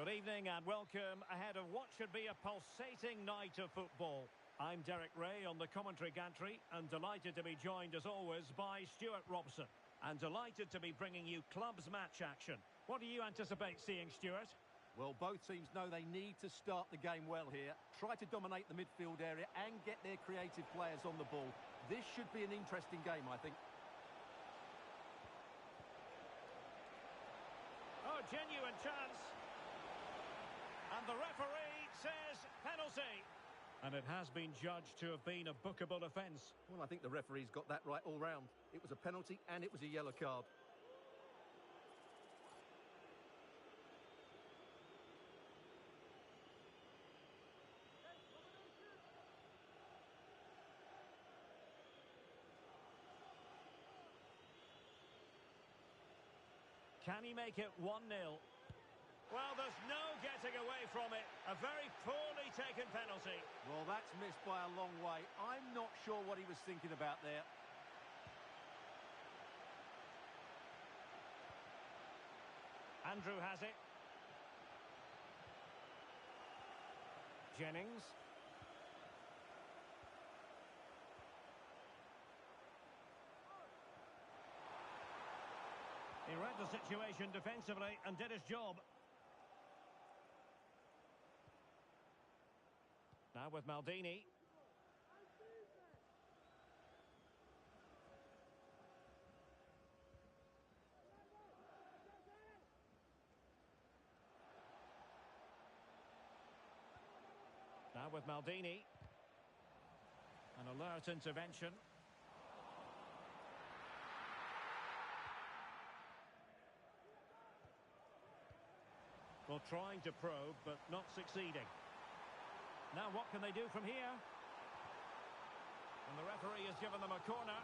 Good evening and welcome ahead of what should be a pulsating night of football. I'm Derek Ray on the commentary gantry and delighted to be joined as always by Stuart Robson. And delighted to be bringing you clubs match action. What do you anticipate seeing, Stuart? Well, both teams know they need to start the game well here. Try to dominate the midfield area and get their creative players on the ball. This should be an interesting game, I think. Oh, genuine chance. And the referee says penalty. And it has been judged to have been a bookable offence. Well, I think the referee's got that right all round. It was a penalty and it was a yellow card. Can he make it 1-0? Well, there's no getting away from it. A very poorly taken penalty. Well, that's missed by a long way. I'm not sure what he was thinking about there. Andrew has it. Jennings. He read the situation defensively and did his job. Now with Maldini. Now with Maldini. An alert intervention. Well, trying to probe, but not succeeding. Now what can they do from here? And the referee has given them a corner.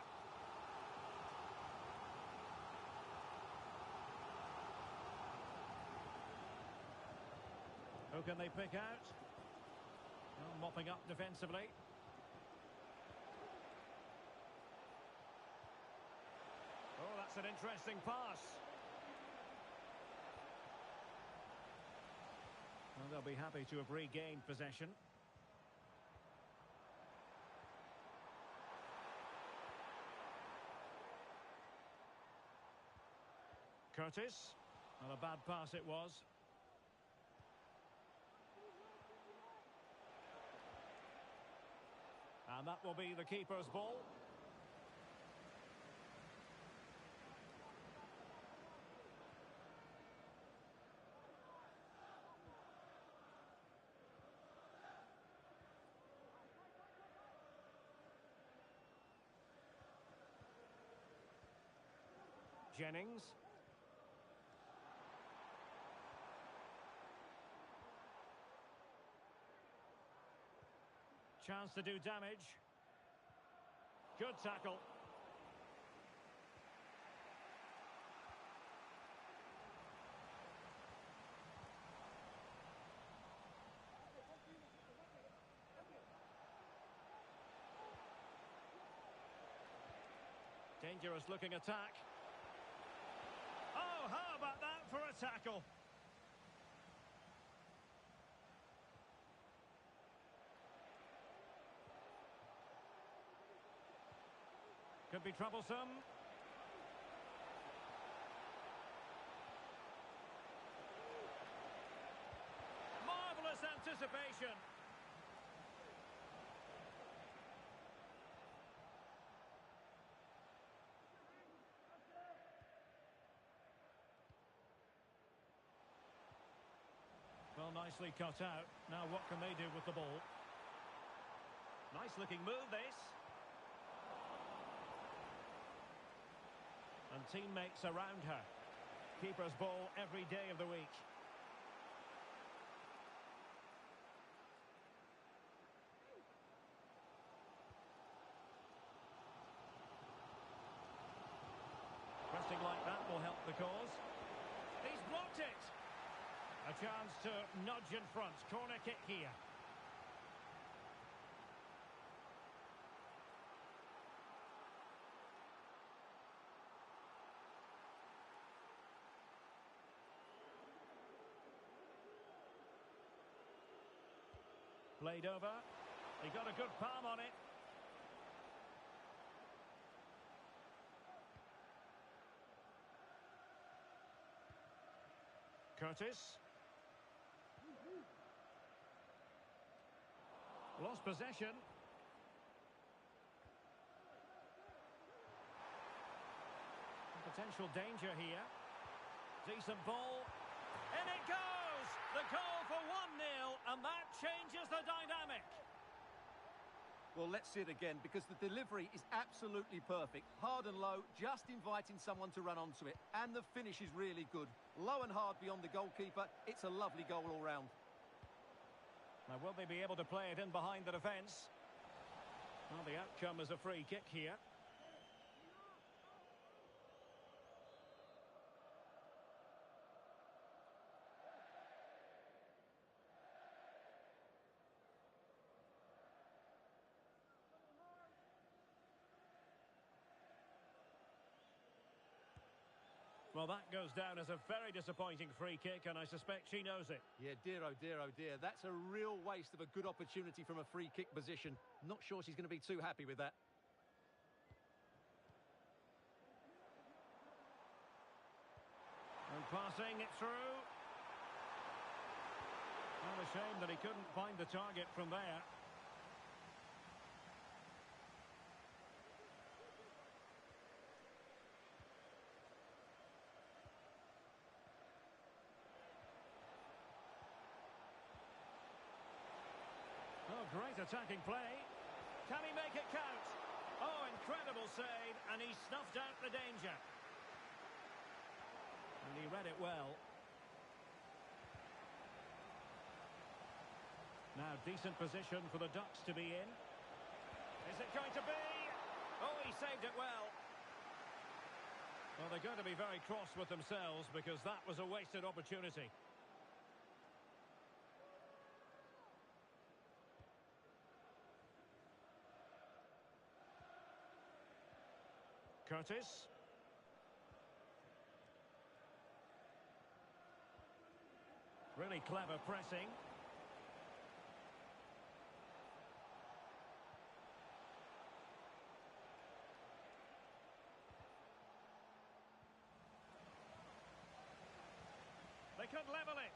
Who can they pick out? Well, mopping up defensively. Oh, that's an interesting pass. Well, they'll be happy to have regained possession. Curtis. Not a bad pass it was. And that will be the keeper's ball. Jennings. Chance to do damage. Good tackle. Dangerous looking attack. Oh, how about that for a tackle? Could be troublesome. Marvellous anticipation. Well, nicely cut out. Now what can they do with the ball? Nice looking move, this. And teammates around her. Keeper's ball every day of the week. Pressing like that will help the cause. He's blocked it. A chance to nudge in front. Corner kick here. Played over. He got a good palm on it. Curtis. Lost possession. Potential danger here. Decent ball. In it goes! The goal for 1-0, and that changes the dynamic. Well, let's see it again, because the delivery is absolutely perfect. Hard and low, just inviting someone to run onto it. And the finish is really good. Low and hard beyond the goalkeeper. It's a lovely goal all round. Now, will they be able to play it in behind the defence? Well, the outcome is a free kick here. Well, that goes down as a very disappointing free kick, and I suspect she knows it. Yeah, dear, oh dear, oh dear. That's a real waste of a good opportunity from a free kick position. Not sure she's going to be too happy with that. And passing it through. Not a shame that he couldn't find the target from there. Oh, great attacking play. Can he make it count? Oh, incredible save, and he snuffed out the danger. And he read it well. Now, decent position for the Ducks to be in. Is it going to be? Oh, he saved it well. Well, they're going to be very cross with themselves because that was a wasted opportunity. Curtis. Really clever pressing. They could level it.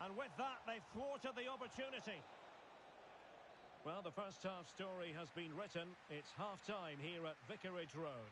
And with that, they've thwarted the opportunity. Well, the first half story has been written. It's half-time here at Vicarage Road.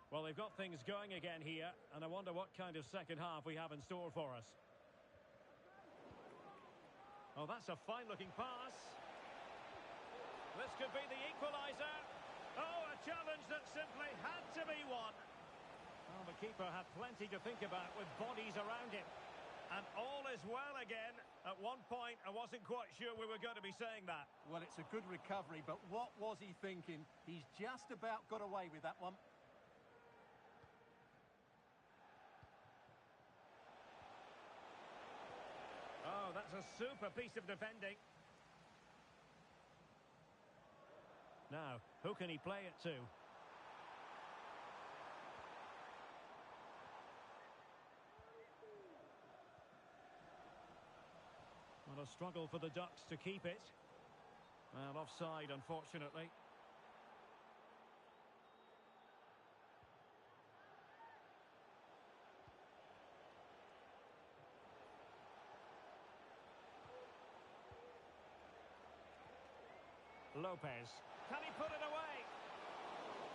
Well, they've got things going again here, and I wonder what kind of second half we have in store for us. Oh, that's a fine-looking pass. This could be the equaliser. Oh, a challenge that simply had to be won. Well, the keeper had plenty to think about with bodies around him. And all is well again. At one point, I wasn't quite sure we were going to be saying that. Well, it's a good recovery, but what was he thinking? He's just about got away with that one. Oh, that's a super piece of defending. Now, who can he play it to? Well, a struggle for the Ducks to keep it. Well, offside, unfortunately. Lopez. Can he put it away?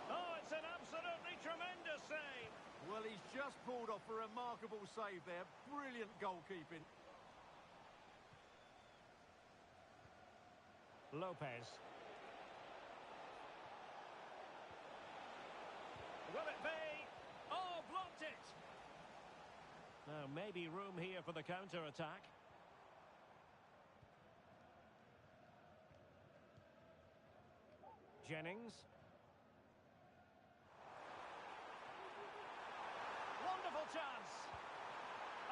Oh, it's an absolutely tremendous save. Well, he's just pulled off a remarkable save there. Brilliant goalkeeping. Lopez. Will it be? Oh, blocked it. Now, maybe room here for the counter-attack. Jennings. Wonderful chance.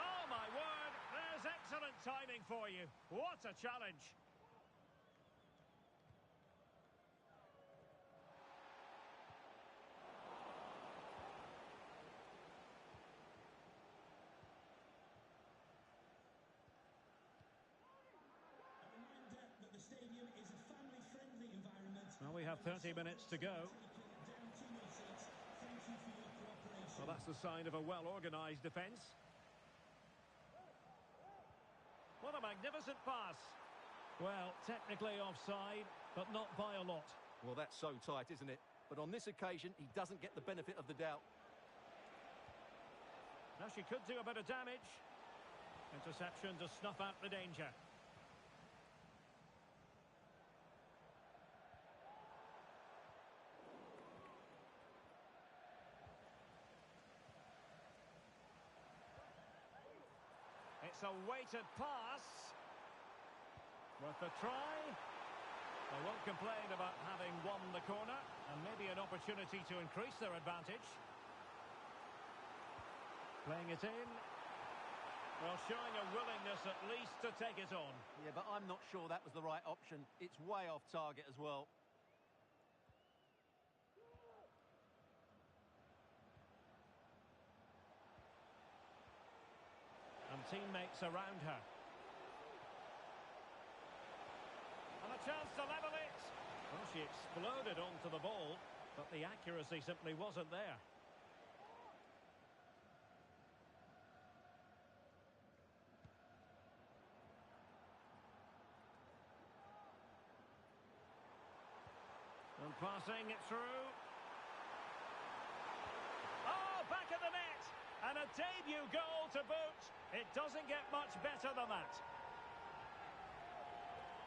Oh, my word. There's excellent timing for you. What a challenge. Well, we have 30 minutes to go. Well, that's the sign of a well-organised defence. What a magnificent pass. Well, technically offside, but not by a lot. Well, that's so tight, isn't it? But on this occasion, he doesn't get the benefit of the doubt. Now she could do a bit of damage. Interception to snuff out the danger. It's a weighted pass. Worth a try. They won't complain about having won the corner, and maybe an opportunity to increase their advantage. Playing it in. Well, showing a willingness at least to take it on. Yeah, but I'm not sure that was the right option. It's way off target as well. And teammates around her. And a chance to level it. Well, she exploded onto the ball, but the accuracy simply wasn't there. And passing it through. Oh, back of the net. And a debut goal to boot. It doesn't get much better than that.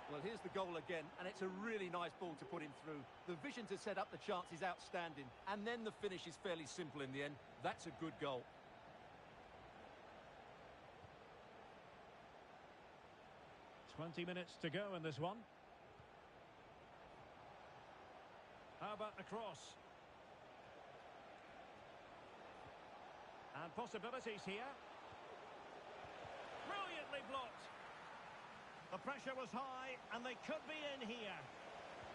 Well, here's the goal again, and it's a really nice ball to put him through. The vision to set up the chance is outstanding, and then the finish is fairly simple in the end. That's a good goal. "20 minutes to go in this one. How about the cross? And possibilities here. Brilliantly blocked. The pressure was high, and they could be in here.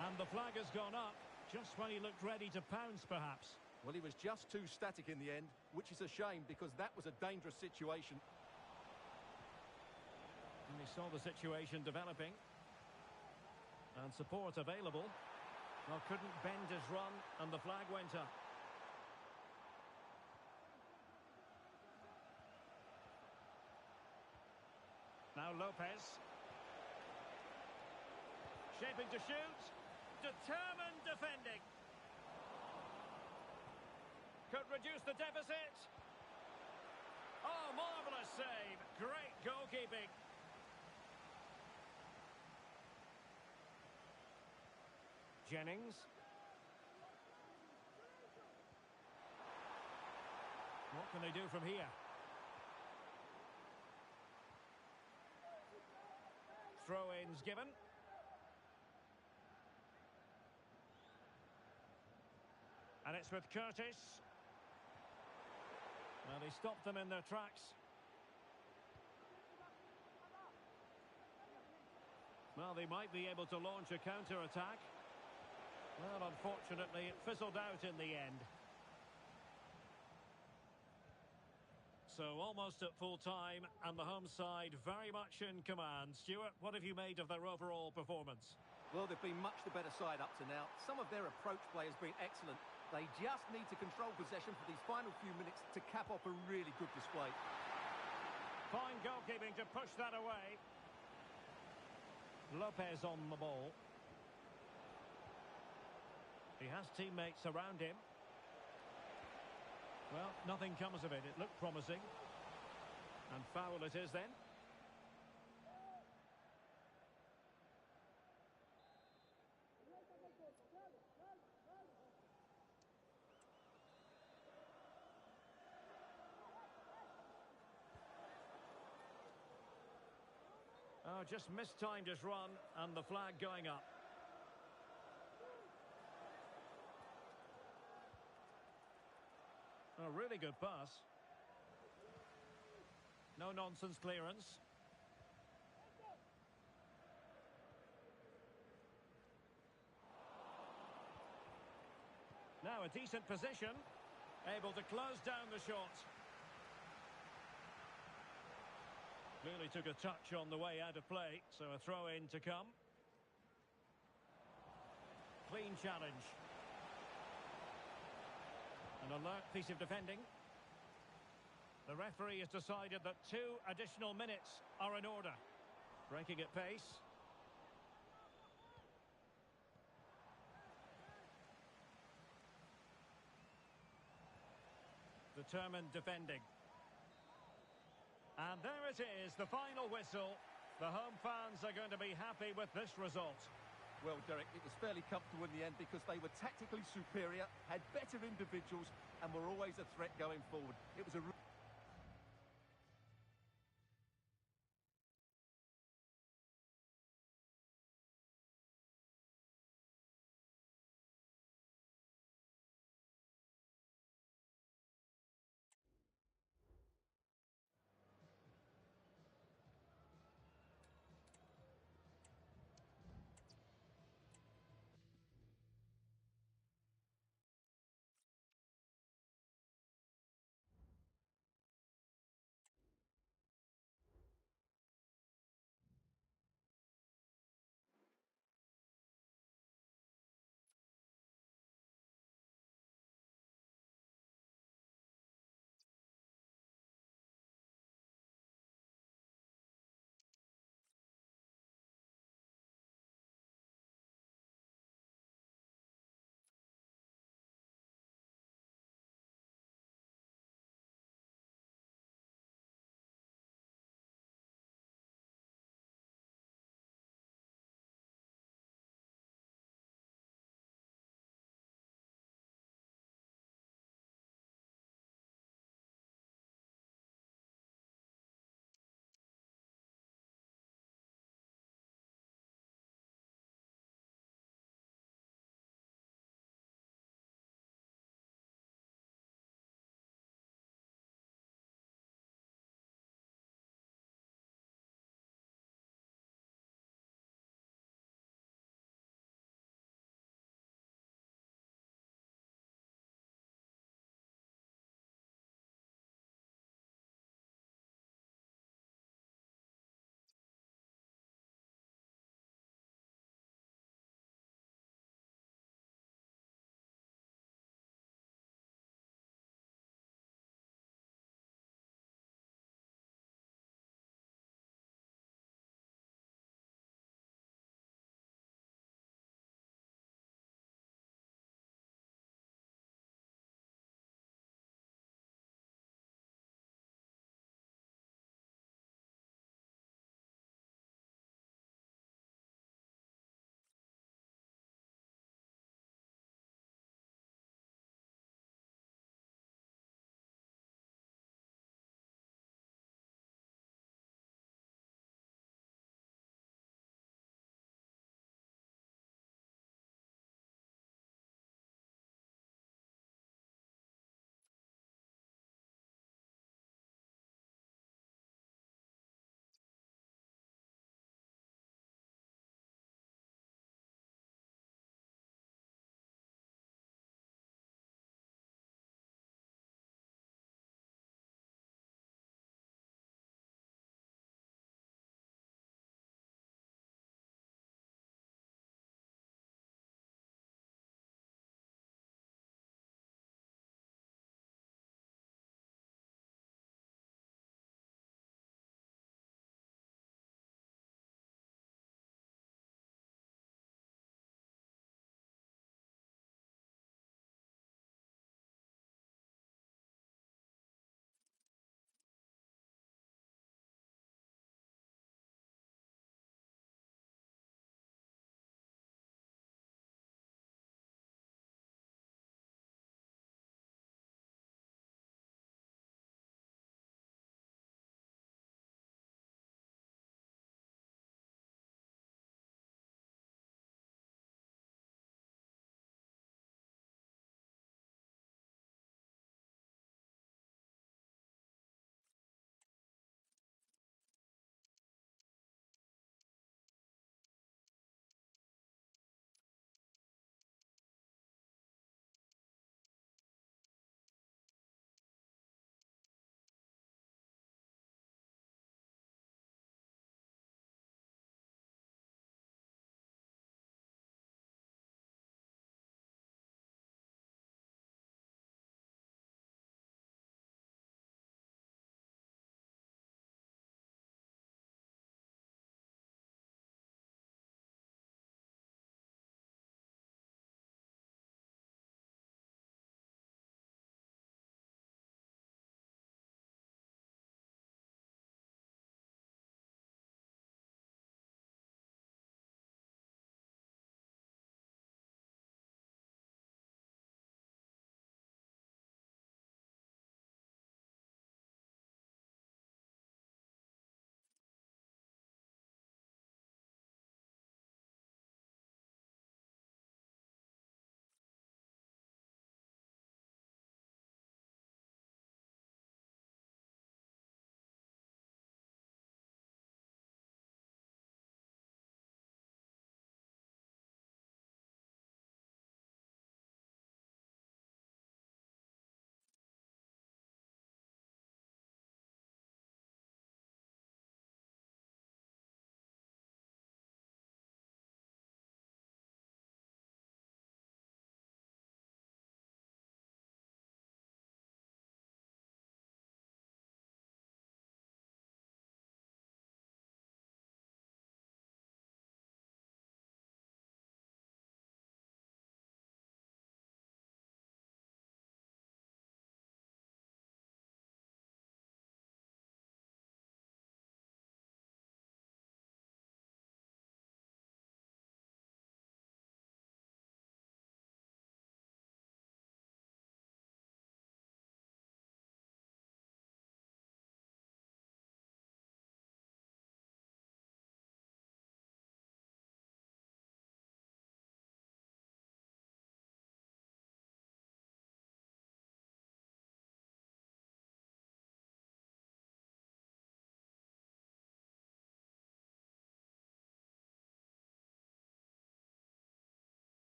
And the flag has gone up, just when he looked ready to pounce, perhaps. Well, he was just too static in the end, which is a shame, because that was a dangerous situation. And he saw the situation developing. And support available. Well, couldn't bend his run, and the flag went up. Now Lopez. Shaping to shoot. Determined defending. Could reduce the deficit. Oh, marvellous save. Great goalkeeping. Jennings. What can they do from here? Throw-ins given. And it's with Curtis. Well, he stopped them in their tracks. Well, they might be able to launch a counter-attack. Well, unfortunately, it fizzled out in the end. So, almost at full time, and the home side very much in command. Stuart, what have you made of their overall performance? Well, they've been much the better side up to now. Some of their approach play has been excellent. They just need to control possession for these final few minutes to cap off a really good display. Fine goalkeeping to push that away. Lopez on the ball. He has teammates around him. Well, nothing comes of it. It looked promising. And foul it is then. Oh, just mistimed his run and the flag going up. A really good pass. No nonsense clearance. Now a decent position. Able to close down the shot. Clearly took a touch on the way out of play, so a throw-in to come. Clean challenge. An alert piece of defending. The referee has decided that 2 additional minutes are in order. Breaking at pace. Determined defending. And there it is, the final whistle. The home fans are going to be happy with this result. Well, Derek, it was fairly comfortable in the end because they were tactically superior, had better individuals, and were always a threat going forward. It was a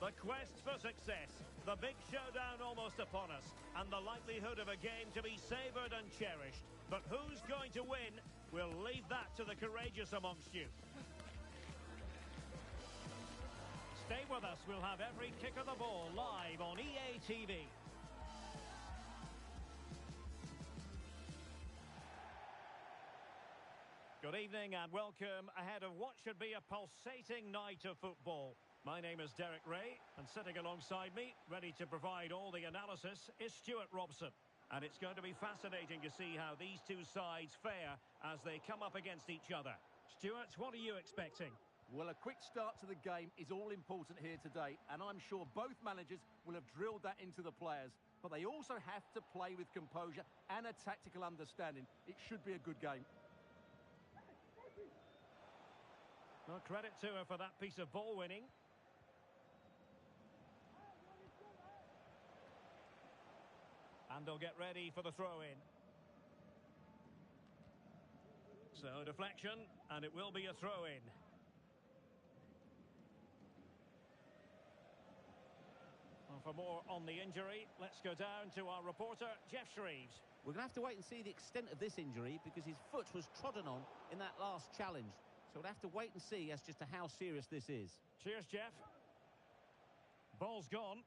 The quest for success, the big showdown almost upon us, and the likelihood of a game to be savoured and cherished. But who's going to win? We'll leave that to the courageous amongst you. Stay with us, we'll have every kick of the ball live on EA TV. Good evening and welcome ahead of what should be a pulsating night of football. My name is Derek Ray, and sitting alongside me, ready to provide all the analysis, is Stuart Robson. And it's going to be fascinating to see how these two sides fare as they come up against each other. Stuart, what are you expecting? Well, a quick start to the game is all important here today, and I'm sure both managers will have drilled that into the players. But they also have to play with composure and a tactical understanding. It should be a good game. Well, credit to her for that piece of ball winning. And they'll get ready for the throw-in. So, deflection, and it will be a throw-in. Well, for more on the injury, let's go down to our reporter, Jeff Shreves. We're going to have to wait and see the extent of this injury because his foot was trodden on in that last challenge. So we'll have to wait and see as just to how serious this is. Cheers, Jeff. Ball's gone.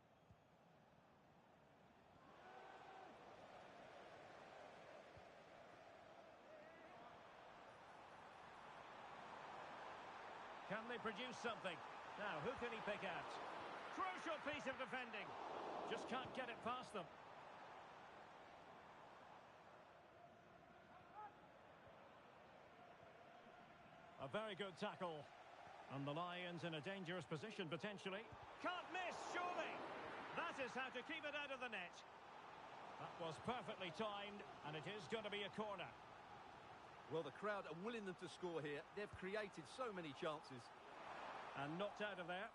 Can they produce something? Now, who can he pick out? Crucial piece of defending. Just can't get it past them. A very good tackle. And the Lions in a dangerous position, potentially. Can't miss, surely. That is how to keep it out of the net. That was perfectly timed, and it is going to be a corner. Well, the crowd are willing them to score here. They've created so many chances. And knocked out of there.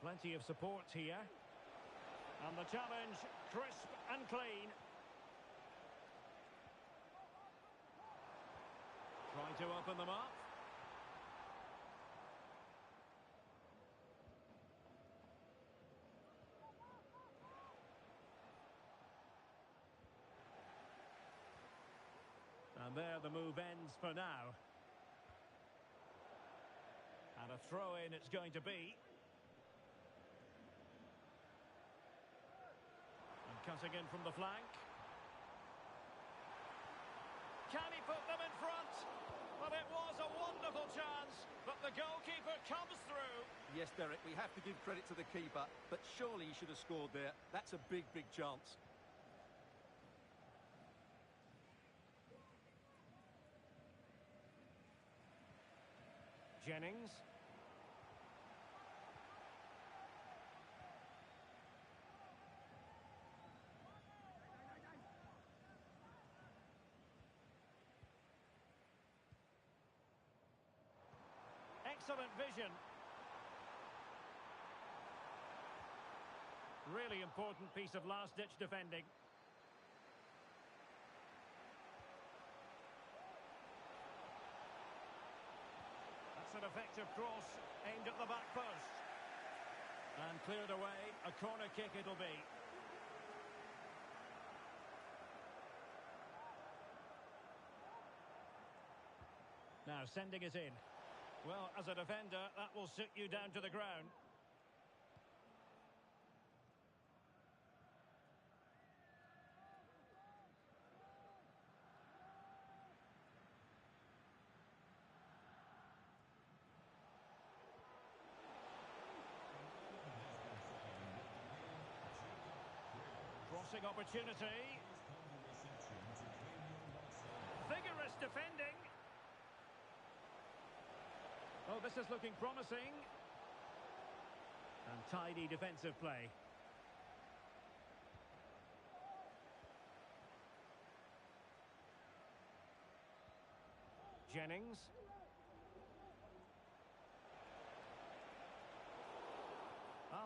Plenty of support here. And the challenge, crisp and clean. Trying to open them up. And there the move ends for now. And a throw-in it's going to be. And cutting in from the flank. Can he put them in front? Well, it was a wonderful chance, but the goalkeeper comes through. Yes, Derek, we have to give credit to the keeper, but surely he should have scored there. That's a big, big chance. Jennings. Excellent vision. Really important piece of last-ditch defending. An effective cross aimed at the back post and cleared away. A corner kick it'll be. Now sending it in. Well, as a defender, that will suit you down to the ground. Crossing opportunity. Vigorous defending. Oh, this is looking promising. And tidy defensive play. Jennings.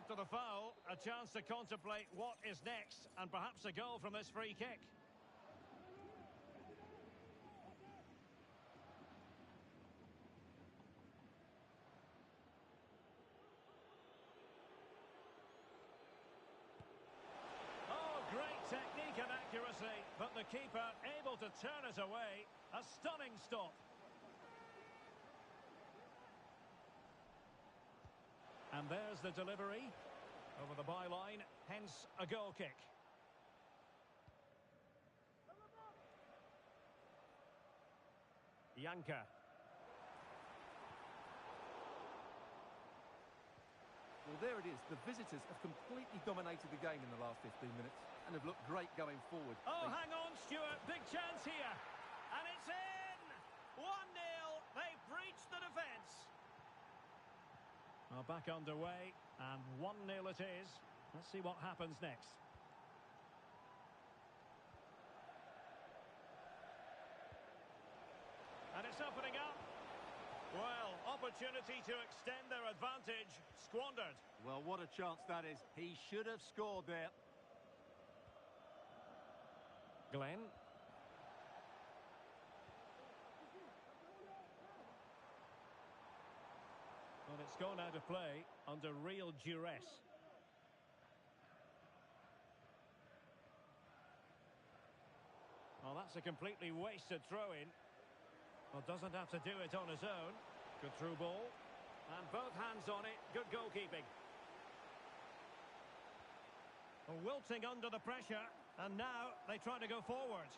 After the foul, a chance to contemplate what is next, and perhaps a goal from this free kick. Weak in accuracy, but the keeper able to turn it away. A stunning stop. And there's the delivery. Over the byline, hence a goal kick. Yanka. Well, there it is. The visitors have completely dominated the game in the last 15 minutes and have looked great going forward. Oh, hang on, Stuart. Big chance here. And it's in! 1-0. They've breached the defence. Well, back underway, and 1-0 it is. Let's see what happens next. And it's opening up. Well, opportunity to extend their advantage, squandered. Well, what a chance that is. He should have scored there. Glenn. Well, it's gone out of play under real duress. Well, that's a completely wasted throw-in. Well, doesn't have to do it on his own. Good through ball. And both hands on it. Good goalkeeping. Well, wilting under the pressure. And now they try to go forward.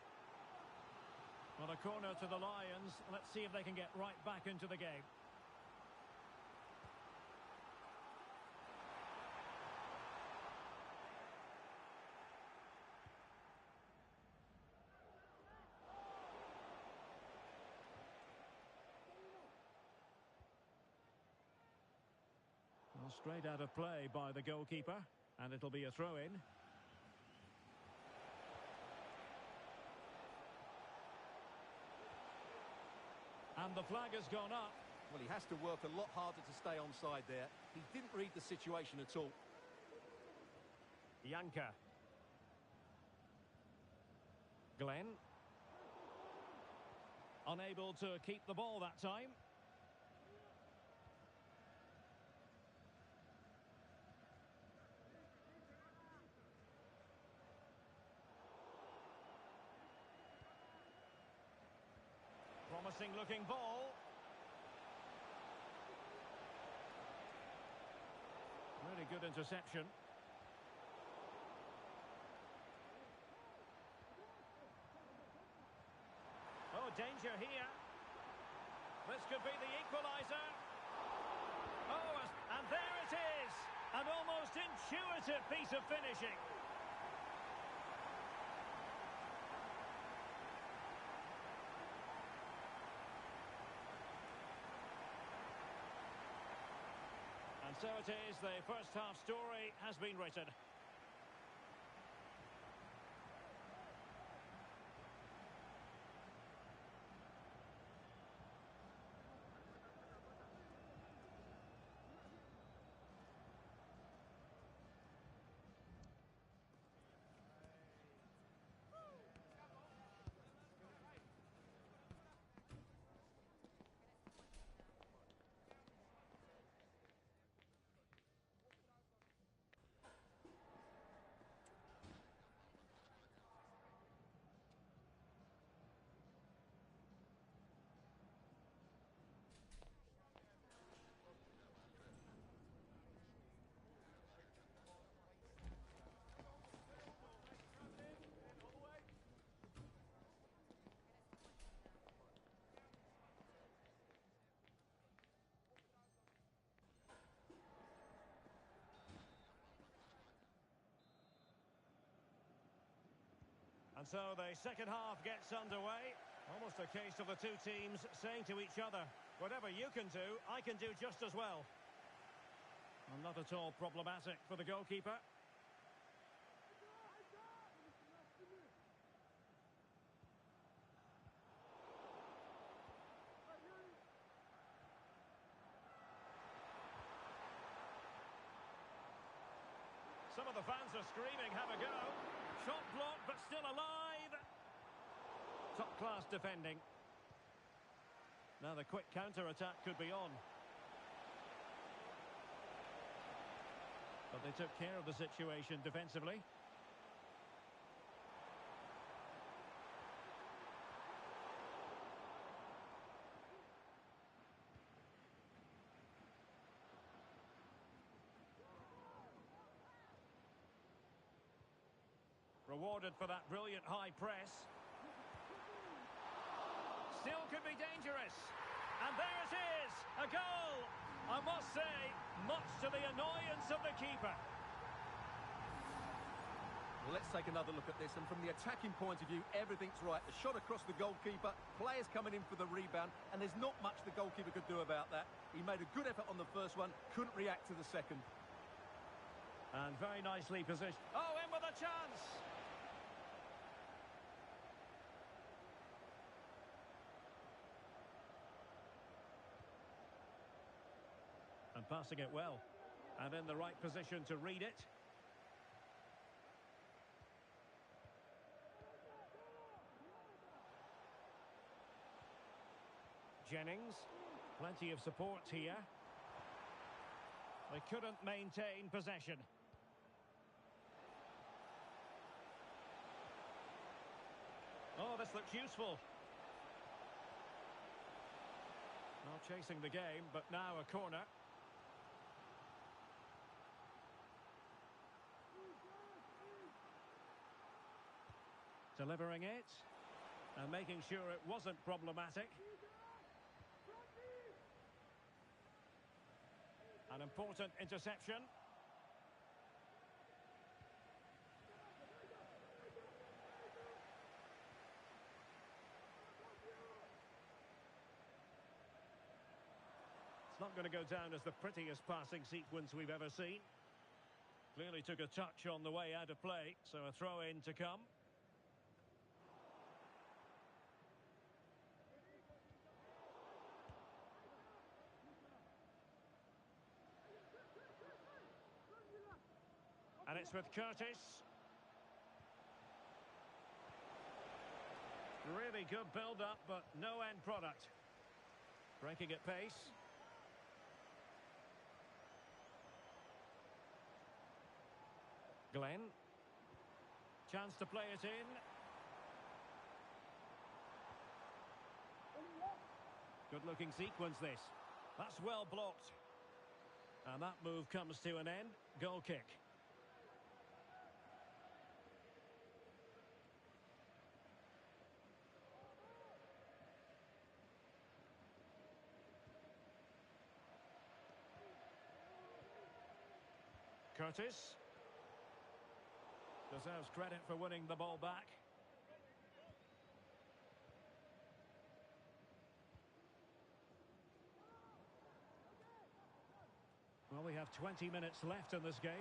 Well, a corner to the Lions. Let's see if they can get right back into the game. Well, straight out of play by the goalkeeper, and it'll be a throw-in. And the flag has gone up. Well, he has to work a lot harder to stay onside there. He didn't read the situation at all. Yanka. Glenn. Unable to keep the ball that time. Promising looking ball. Really good interception. Oh, danger here. This could be the equaliser. Oh, and there it is. An almost intuitive piece of finishing. And so it is, the first half story has been written. And so the second half gets underway. Almost a case of the two teams saying to each other, whatever you can do, I can do just as well. And not at all problematic for the goalkeeper. Some of the fans are screaming, have a go. Shot blocked, but still alive. Top-class defending. Now the quick counter-attack could be on. But they took care of the situation defensively. Rewarded for that brilliant high press. Still could be dangerous. And there it is, a goal. I must say, much to the annoyance of the keeper. Well, let's take another look at this, and from the attacking point of view, everything's right. The shot across the goalkeeper, players coming in for the rebound, and there's not much the goalkeeper could do about that. He made a good effort on the first one, couldn't react to the second. And very nicely positioned. Oh, in with a chance! And passing it well. And in the right position to read it. Jennings, plenty of support here. They couldn't maintain possession. Oh, this looks useful. Well, chasing the game, but now a corner. Delivering it. And making sure it wasn't problematic. An important interception. It's not going to go down as the prettiest passing sequence we've ever seen. Clearly took a touch on the way out of play, so a throw-in to come. And it's with Curtis. Really good build-up, but no end product. Breaking at pace. Glenn. Chance to play it in. Good-looking sequence, this. That's well blocked. And that move comes to an end. Goal kick. Curtis deserves credit for winning the ball back. Well, we have 20 minutes left in this game.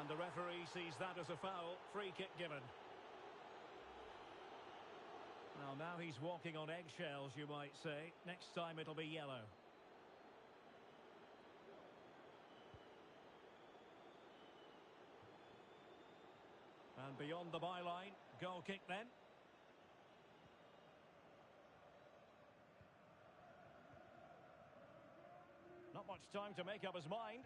And the referee sees that as a foul. Free kick given. Well, now he's walking on eggshells, you might say. Next time it'll be yellow. And beyond the byline, goal kick then. Not much time to make up his mind.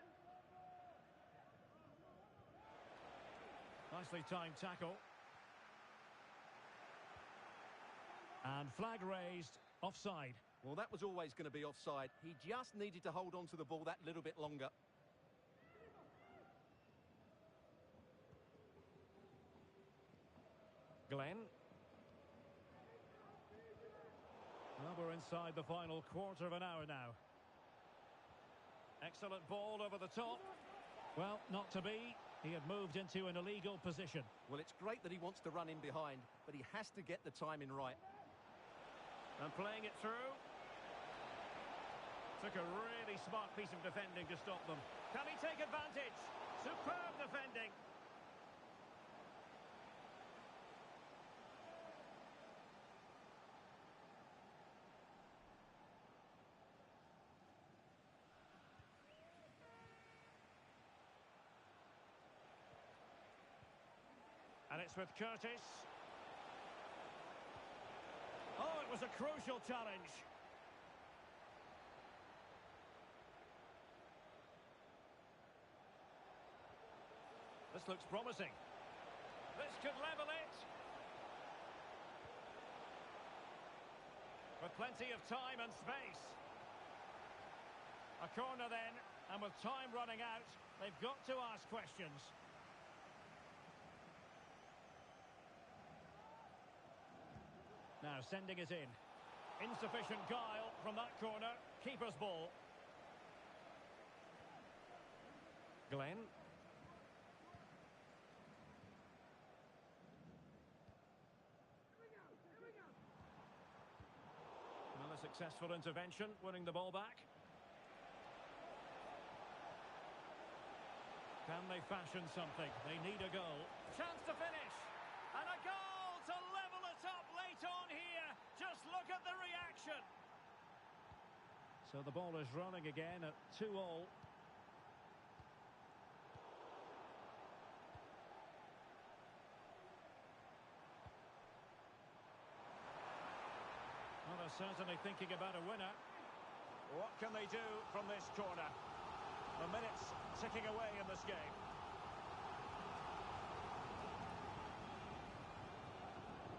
Nicely timed tackle. And flag raised, offside. Well, that was always going to be offside. He just needed to hold on to the ball that little bit longer. Glenn. Well, we're inside the final quarter of an hour now. Excellent ball over the top. Well, not to be. He had moved into an illegal position. Well, it's great that he wants to run in behind, but he has to get the timing right. And playing it through. Took a really smart piece of defending to stop them. Can he take advantage? Superb defending. And it's with Curtis. Oh, it was a crucial challenge. This looks promising. This could level it. With plenty of time and space. A corner then, and with time running out, they've got to ask questions. Now sending it in. Insufficient guile from that corner. Keeper's ball. Glenn. Another successful intervention, winning the ball back. Can they fashion something? They need a goal. Chance to finish. And a goal to level it up late on here. Just look at the reaction. So the ball is running again at 2-2. Well, they're certainly thinking about a winner. What can they do from this corner? The minutes ticking away in this game.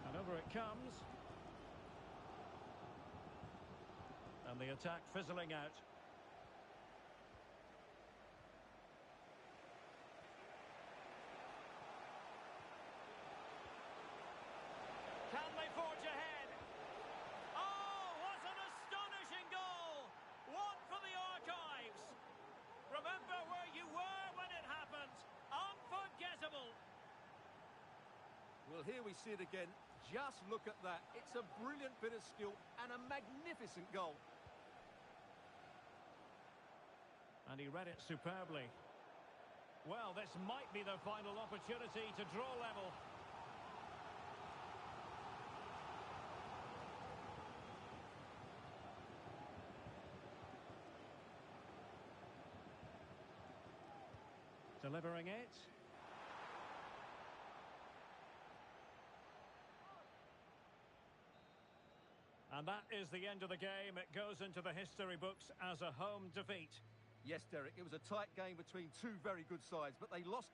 And over it comes. And the attack fizzling out. Can they forge ahead? Oh, what an astonishing goal! One for the archives. Remember where you were when it happened. Unforgettable. Well, here we see it again. Just look at that. It's a brilliant bit of skill and a magnificent goal. And he read it superbly. Well, this might be the final opportunity to draw level. Delivering it. And that is the end of the game. It goes into the history books as a home defeat. Yes, Derek, it was a tight game between two very good sides, but they lost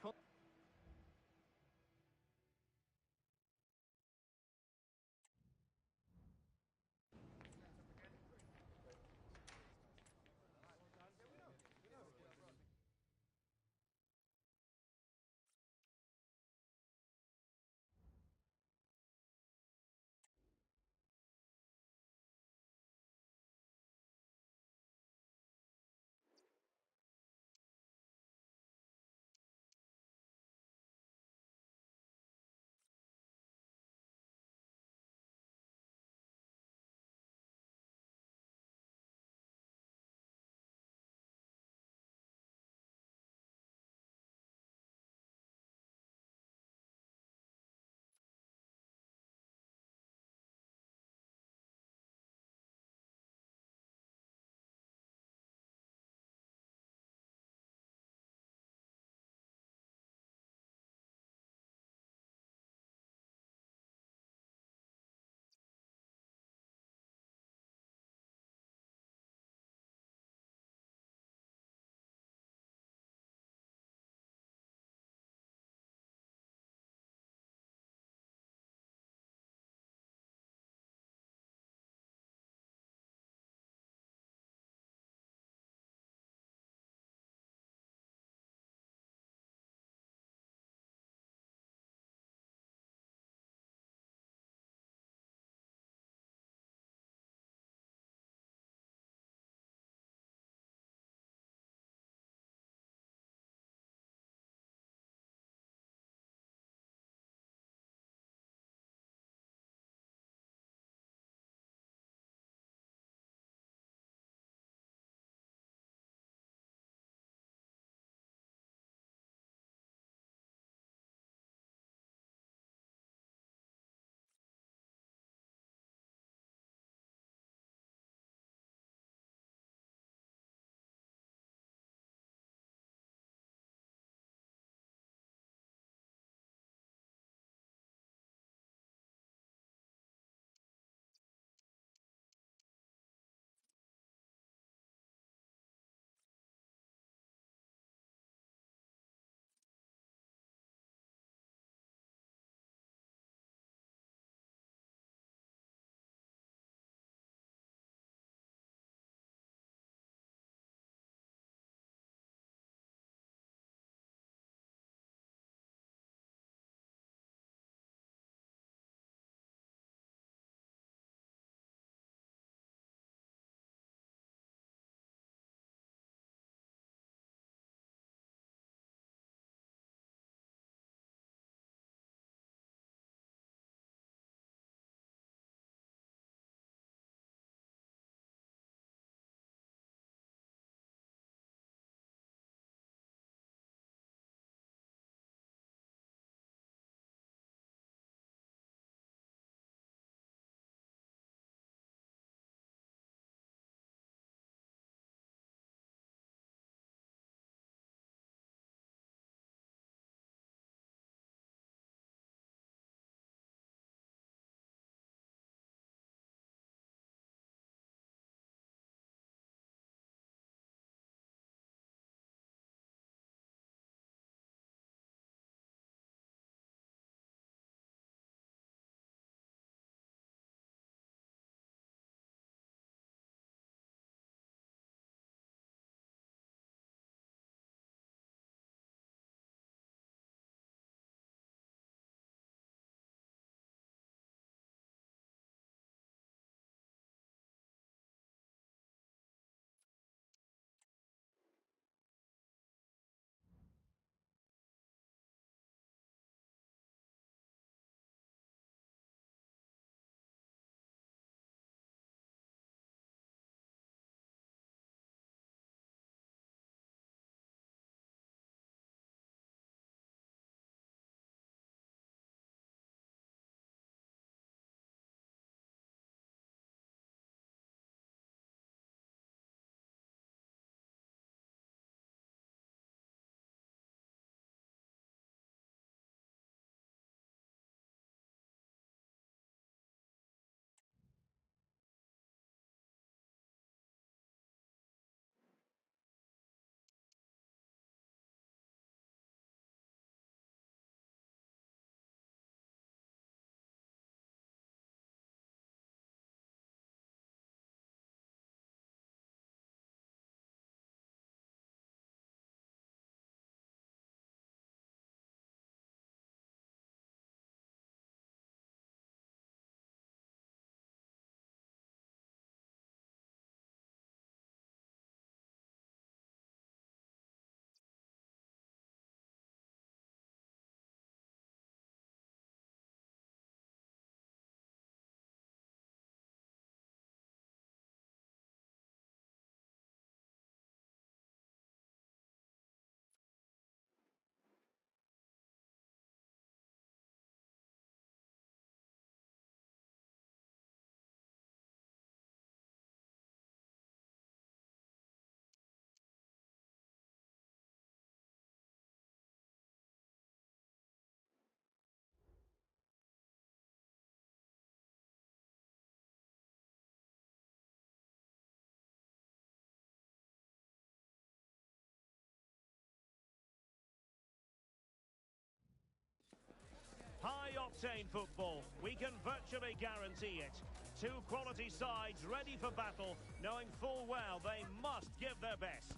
entertain football. We can virtually guarantee it. Two quality sides ready for battle, knowing full well they must give their best.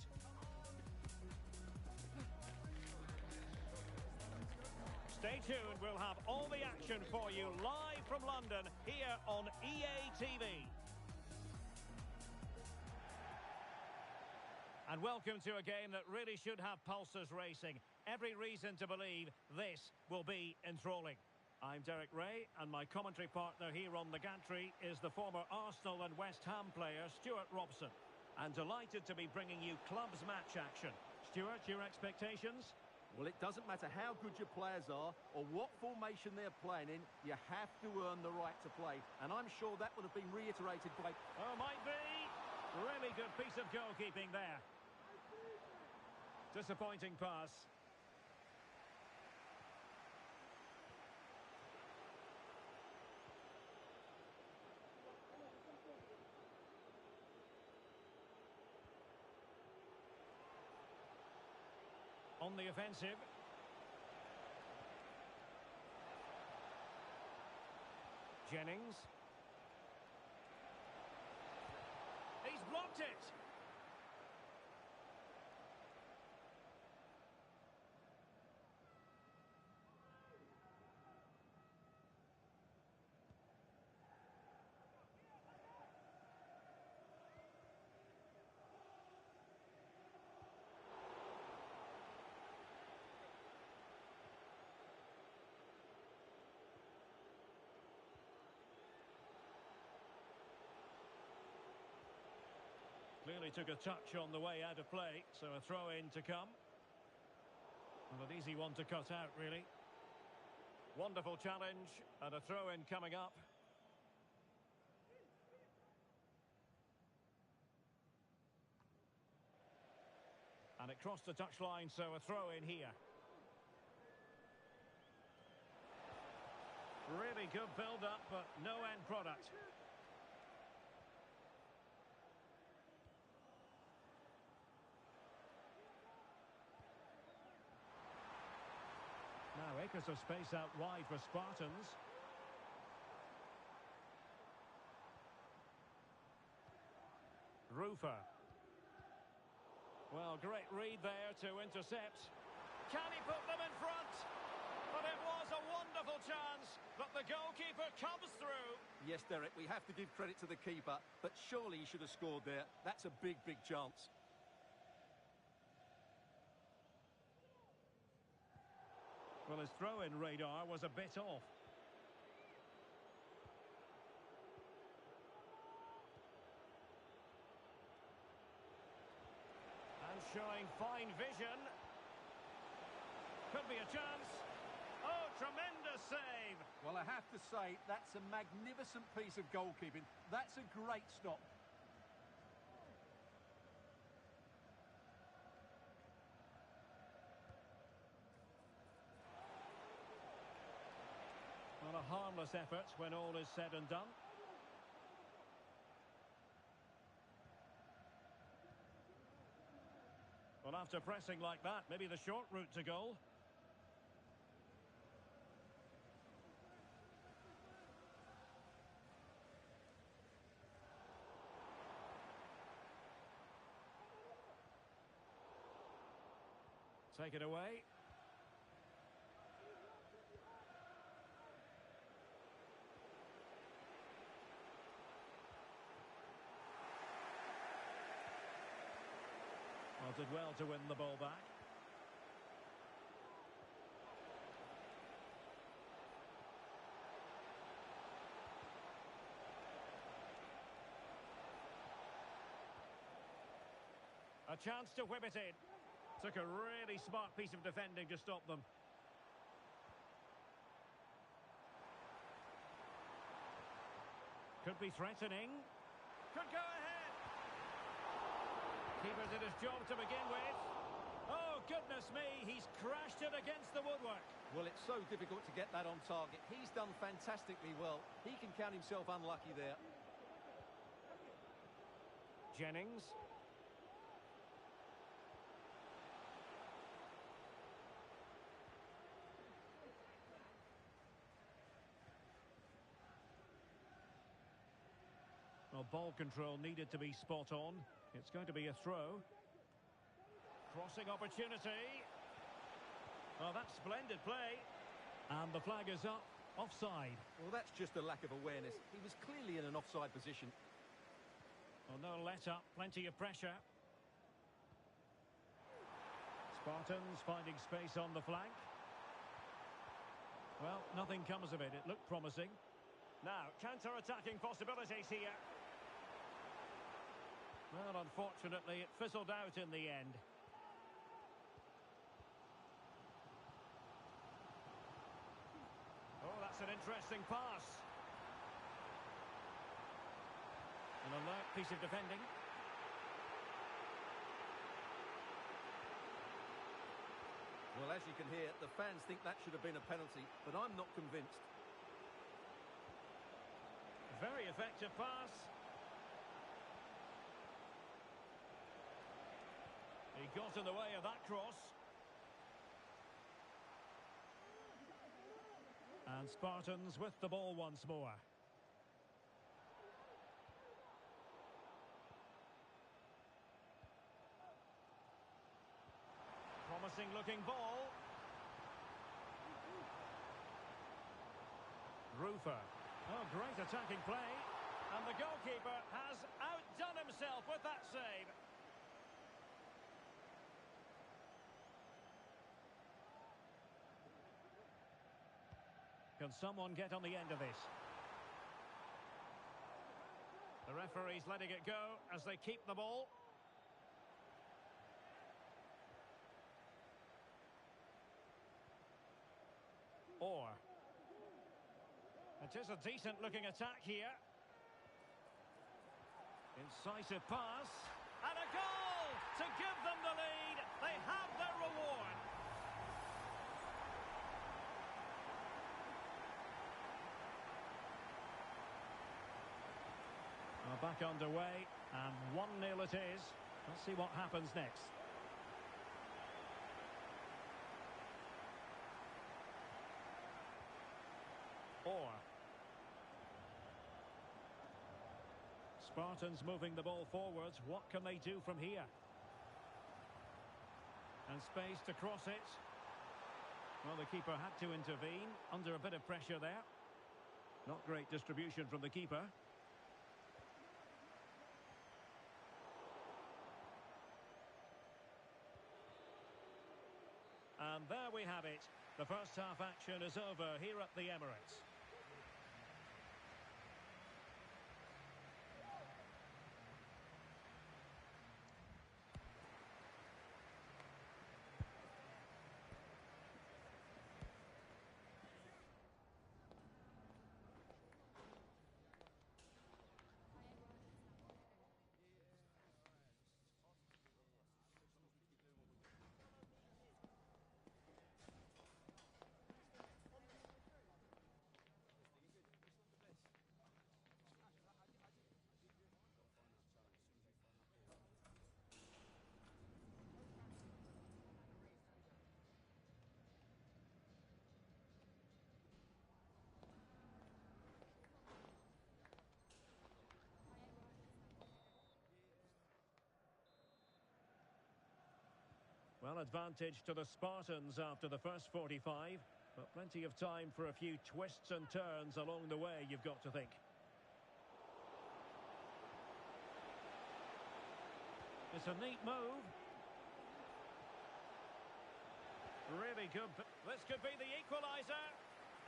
Stay tuned, we'll have all the action for you live from London here on EA TV. And welcome to a game that really should have pulses racing. Every reason to believe this will be enthralling. I'm Derek Ray, and my commentary partner here on the gantry is the former Arsenal and West Ham player, Stuart Robson. And delighted to be bringing you clubs match action. Stuart, your expectations? Well, it doesn't matter how good your players are or what formation they're playing in, you have to earn the right to play. And I'm sure that would have been reiterated by... Oh, might be. Really good piece of goalkeeping there. Disappointing pass. On the offensive. Jennings. He's blocked it. Clearly took a touch on the way out of play, so a throw-in to come. Well, an easy one to cut out, really. Wonderful challenge, and a throw-in coming up. And it crossed the touchline, so a throw-in here. Really good build-up, but no end product. Now acres of space out wide for Spartans. Rufer. Well, great read there to intercept. Can he put them in front? But it was a wonderful chance, but the goalkeeper comes through. Yes, Derek, we have to give credit to the keeper, but surely he should have scored there. That's a big, big chance. Well, his throw-in radar was a bit off. And showing fine vision. Could be a chance. Oh, tremendous save. Well, I have to say, that's a magnificent piece of goalkeeping. That's a great stop. Well, a harmless effort when all is said and done. Well, after pressing like that, maybe the short route to goal. Take it away. Well, did well to win the ball back. A chance to whip it in. Took a really smart piece of defending to stop them. Could be threatening. Could go ahead. Keeper did his job to begin with. Oh, goodness me, he's crashed it against the woodwork. Well, it's so difficult to get that on target. He's done fantastically well. He can count himself unlucky there. Jennings. Well, ball control needed to be spot on. It's going to be a throw. Crossing opportunity. Oh, that's splendid play. And the flag is up. Offside. Well, that's just a lack of awareness. He was clearly in an offside position. Well, no let up. Plenty of pressure. Spartans finding space on the flank. Well, nothing comes of it. It looked promising. Now, counter-attacking possibilities here. Well, unfortunately, it fizzled out in the end. Oh, that's an interesting pass. An alert piece of defending. Well, as you can hear, the fans think that should have been a penalty, but I'm not convinced. Very effective pass. He got in the way of that cross. And Spartans with the ball once more. Promising looking ball. Rufer. Oh, great attacking play. And the goalkeeper has outdone himself with that save. Can someone get on the end of this? The referee's letting it go as they keep the ball. Or it is a decent looking attack here. Incisive pass and a goal to give them the lead. They have their reward. Well, back underway and 1-0 it is. Let's see what happens next. Or Spartans moving the ball forwards. What can they do from here? And space to cross it. Well, the keeper had to intervene under a bit of pressure there. Not great distribution from the keeper. And there we have it. The first half action is over here at the Emirates. Well, advantage to the Spartans after the first 45, but plenty of time for a few twists and turns along the way, you've got to think. It's a neat move. Really good. This could be the equaliser.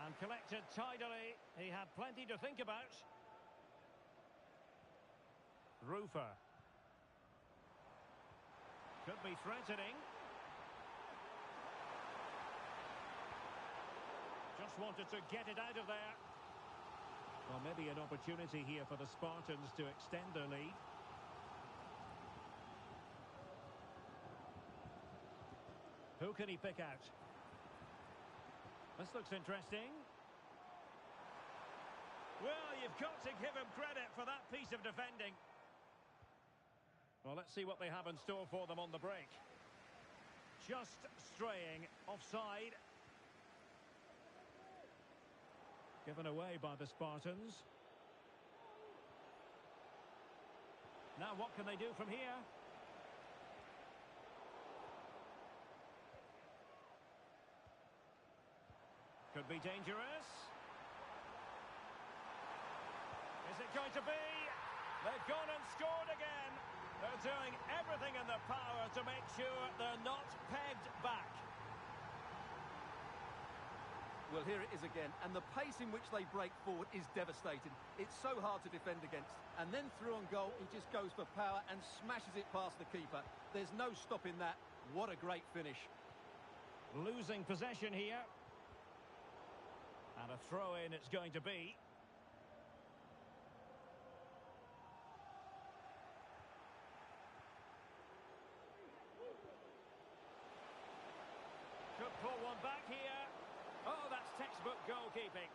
And collected tidily. He had plenty to think about. Rufer. Could be threatening. Just wanted to get it out of there. Well, maybe an opportunity here for the Spartans to extend their lead. Who can he pick out? This looks interesting. Well, you've got to give him credit for that piece of defending. Well, let's see what they have in store for them on the break. Just straying offside. Given away by the Spartans. Now what can they do from here? Could be dangerous. Is it going to be? They've gone and scored again. They're doing everything in their power to make sure they're not pegged back. Well, here it is again, and the pace in which they break forward is devastating. It's so hard to defend against. And then through on goal, he just goes for power and smashes it past the keeper. There's no stopping that. What a great finish. Losing possession here. And a throw-in it's going to be. Could pull one back here. Oh, that's textbook goalkeeping.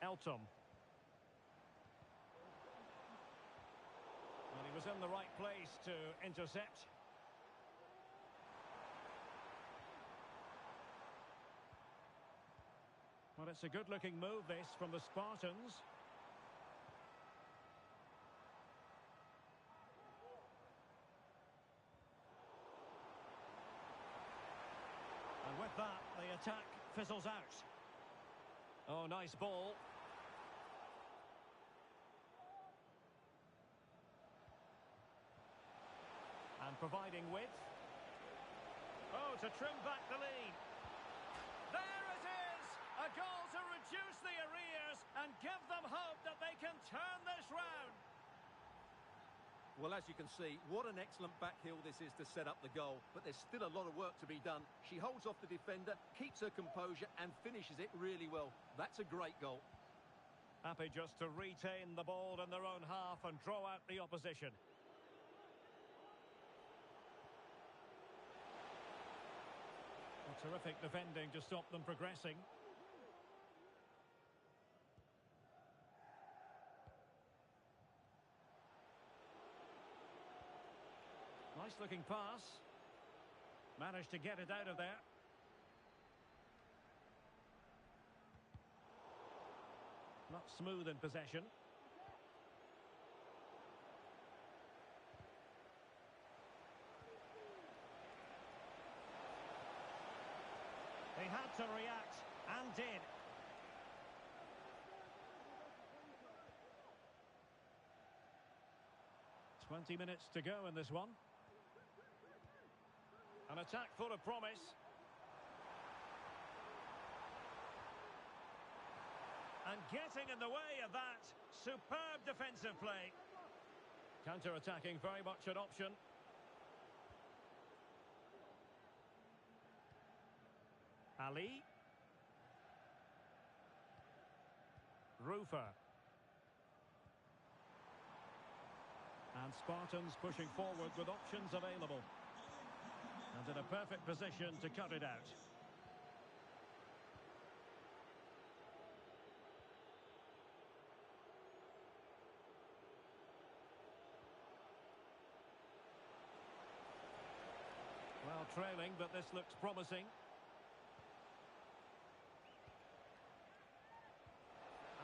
Elton. Well, he was in the right place to intercept. Well, it's a good-looking move, this, from the Spartans. And with that, the attack fizzles out. Oh, nice ball. And providing width. Oh, to trim back the lead. There it is! A goal to reduce the arrears and give them hope that they can turn this round. Well, as you can see, what an excellent back heel this is to set up the goal. But there's still a lot of work to be done. She holds off the defender, keeps her composure and finishes it really well. That's a great goal. Happy just to retain the ball in their own half and draw out the opposition. Well, terrific defending to stop them progressing. Nice looking pass. Managed to get it out of there. Not smooth in possession. He had to react and did. "20 minutes to go in this one. An attack full of promise. And getting in the way of that. Superb defensive play. Counter-attacking, very much an option. Ali. Rufer. And Spartans pushing forward with options available. And in a perfect position to cut it out. Well, trailing, but this looks promising.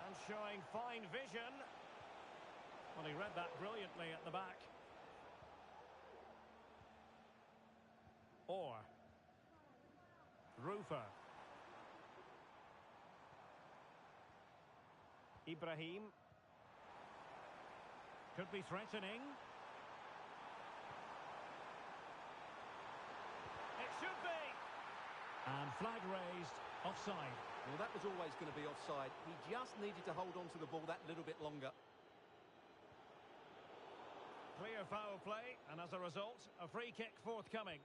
And showing fine vision. Well, he read that brilliantly at the back. Or Rufer. Ibrahim. Could be threatening. It should be. And flag raised. Offside. Well, that was always going to be offside. He just needed to hold on to the ball that little bit longer. Clear foul play, and as a result, a free kick forthcoming.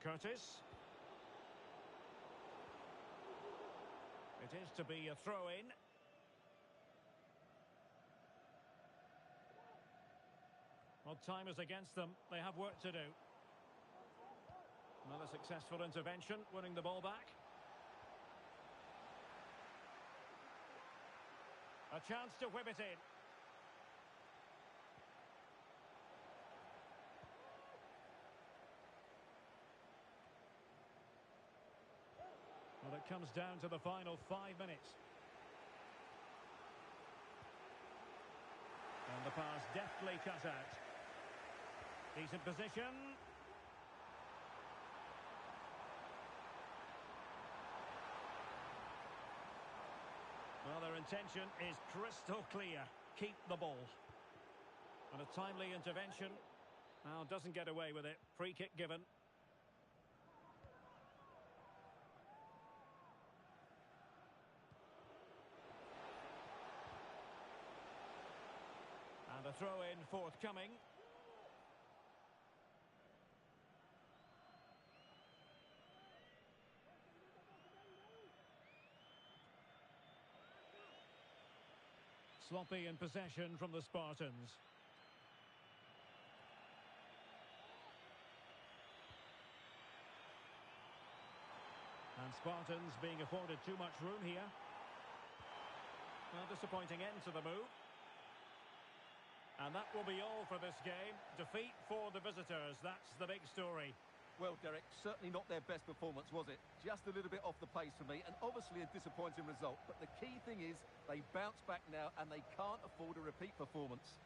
Curtis. It is to be a throw-in. Well, time is against them. They have work to do. Another successful intervention, winning the ball back. A chance to whip it in. comes down to the final 5 minutes. And the pass deftly cut out. Decent position. Well, their intention is crystal clear. Keep the ball. And a timely intervention. Now doesn't get away with it. Free kick given. And a throw-in forthcoming. Sloppy in possession from the Spartans. And Spartans being afforded too much room here. Well, disappointing end to the move. And that will be all for this game. Defeat for the visitors. That's the big story. Well, Derek, certainly not their best performance, was it? Just a little bit off the pace for me, and obviously a disappointing result. But the key thing is they bounce back now, and they can't afford a repeat performance.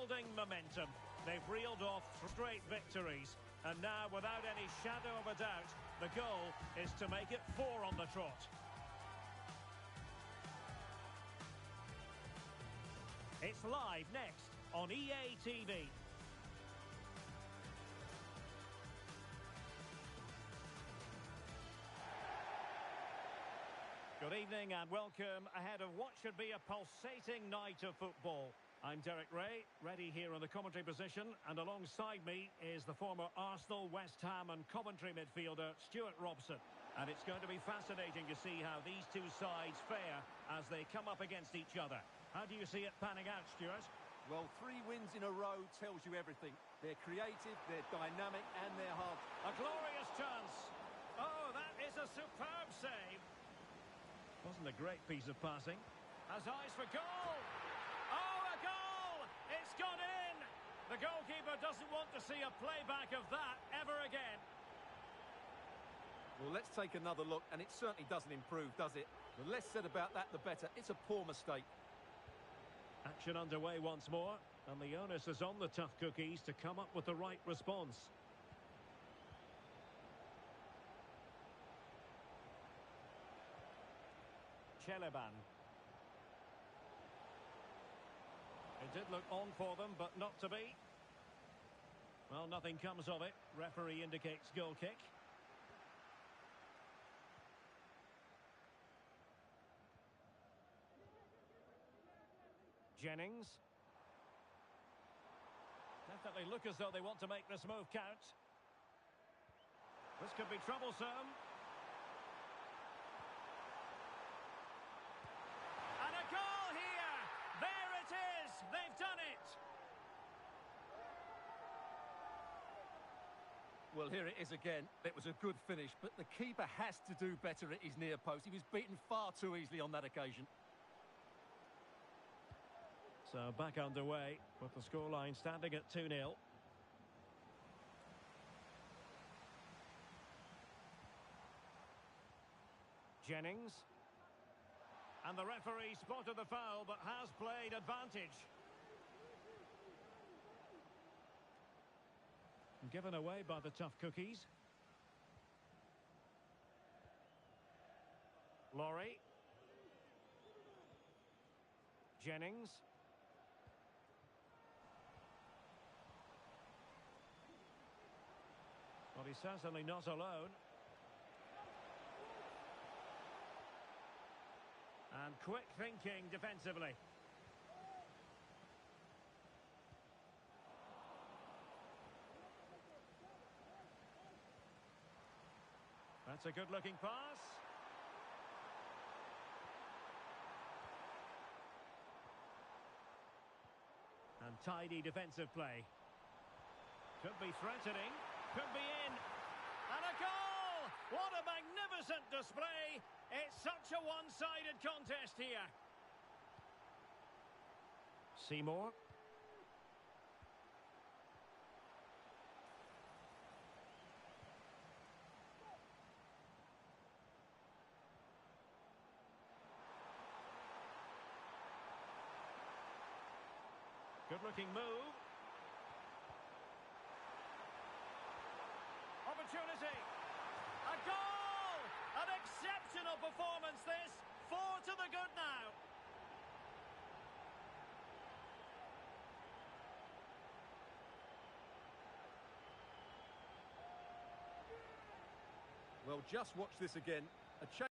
building momentum. They've reeled off straight victories. And now, without any shadow of a doubt, the goal is to make it 4 on the trot. It's live next on EA TV. Good evening and welcome ahead of what should be a pulsating night of football. I'm Derek Ray, ready here in the commentary position, and alongside me is the former Arsenal, West Ham and Coventry midfielder Stuart Robson. And it's going to be fascinating to see how these two sides fare as they come up against each other. How do you see it panning out, Stuart? Well, 3 wins in a row tells you everything. They're creative, they're dynamic and they're hard. A glorious chance. Oh, that is a superb save. Wasn't a great piece of passing. Has eyes for goal. Oh, a goal! It's gone in. The goalkeeper doesn't want to see a playback of that ever again. Well, let's take another look, and it certainly doesn't improve, does it? The less said about that, the better. It's a poor mistake. Action underway once more, and the onus is on the tough cookies to come up with the right response. Cheleban. It did look on for them, but not to be. Well, nothing comes of it. Referee indicates goal kick. Jennings. Definitely look as though they want to make this move count. This could be troublesome. And a goal here! There it is! They've done it! Well, here it is again. It was a good finish, but the keeper has to do better at his near post. He was beaten far too easily on that occasion. So back underway with the scoreline standing at 2-0. Jennings. And the referee spotted the foul but has played advantage. Given away by the tough cookies. Laurie. Jennings. Well, he's certainly not alone. And quick thinking defensively. That's a good-looking pass. And tidy defensive play. Could be threatening. Could be in. And a goal! What a magnificent display! It's such a one-sided contest here. Seymour. Good-looking move. Opportunity. A goal! An exceptional performance this. 4 to the good now. Well, just watch this again. A change.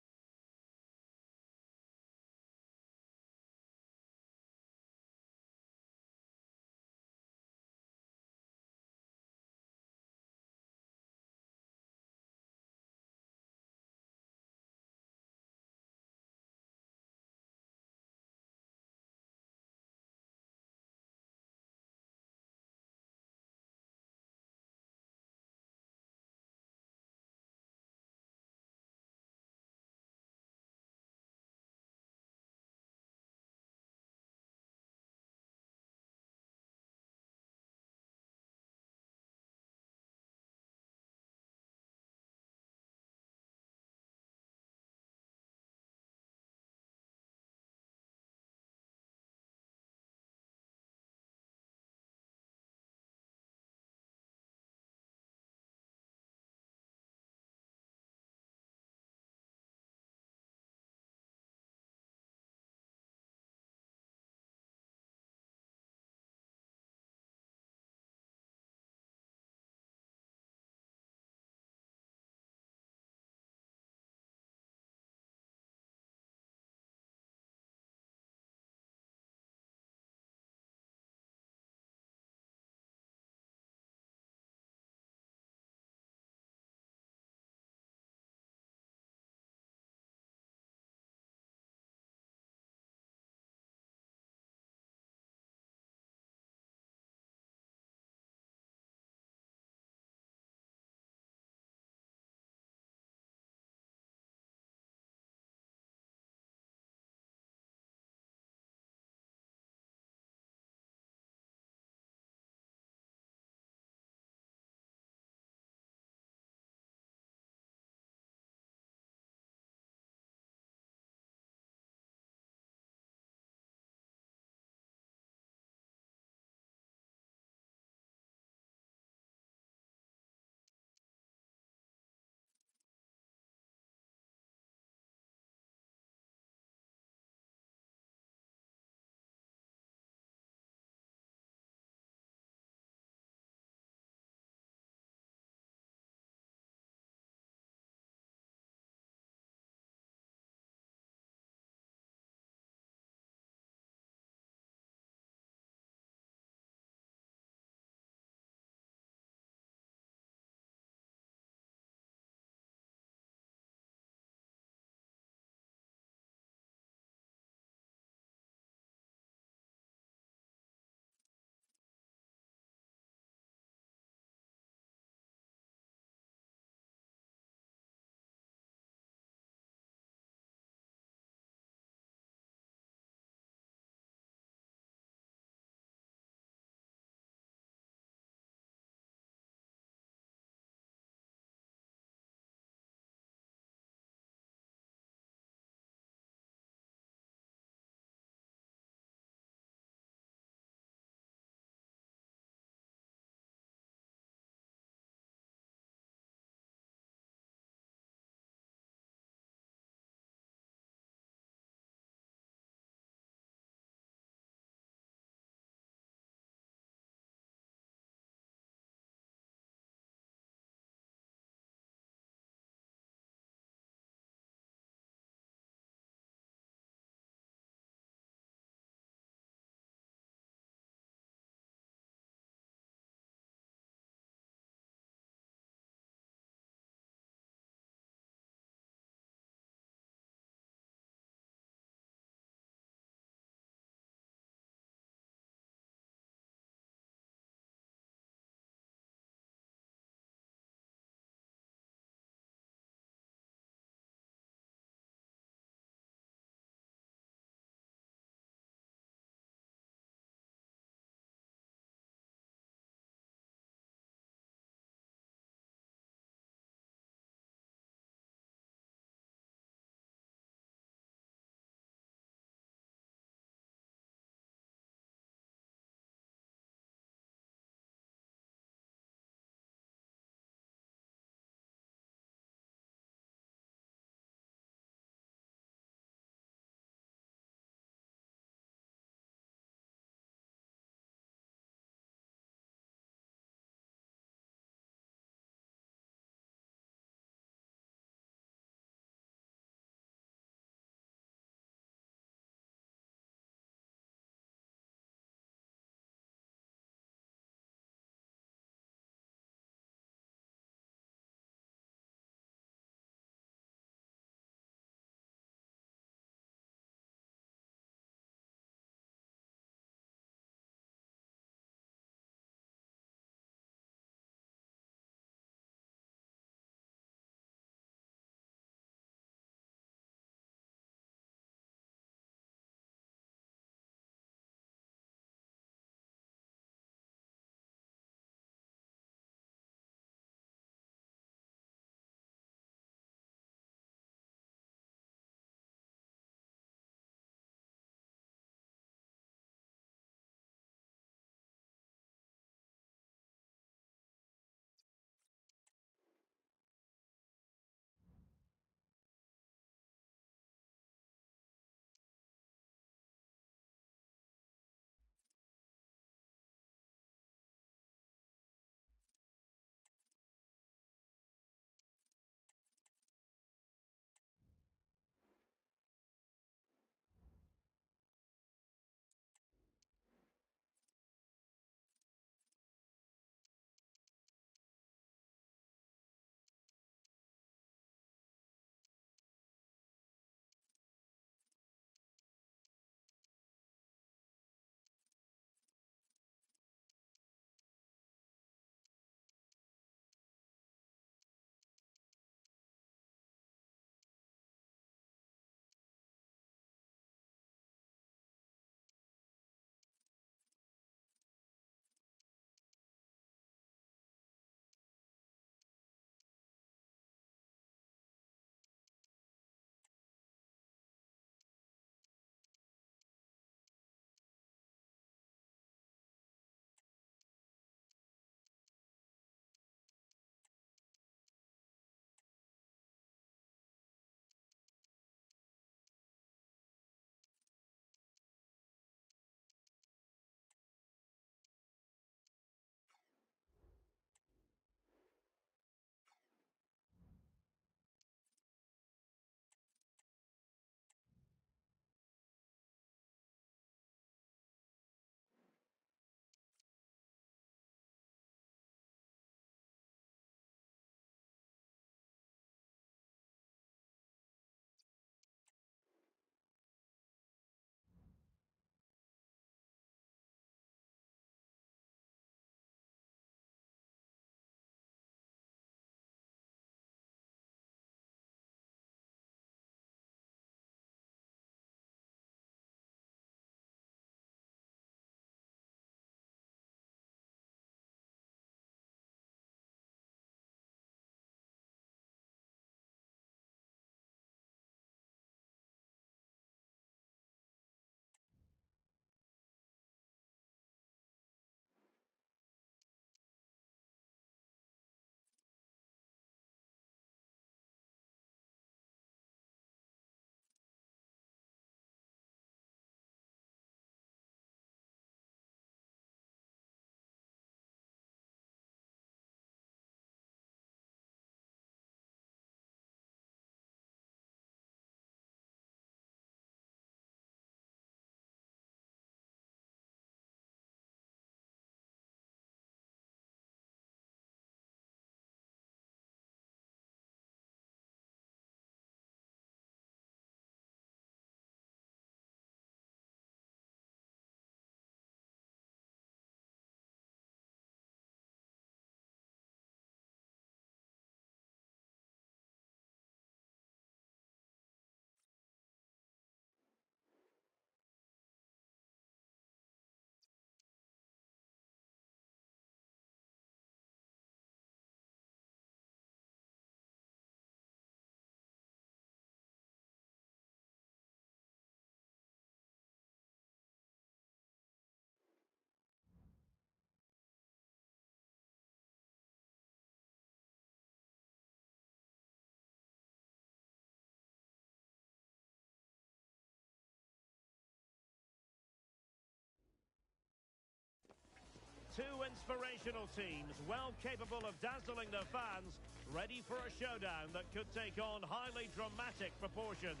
Two inspirational teams, well capable of dazzling their fans, ready for a showdown that could take on highly dramatic proportions.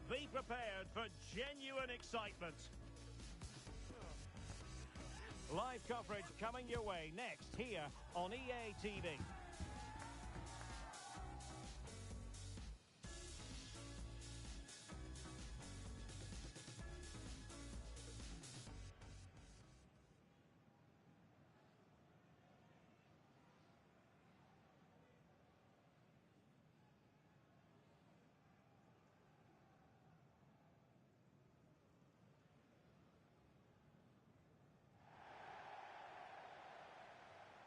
Be prepared for genuine excitement. Live coverage coming your way next here on EA TV.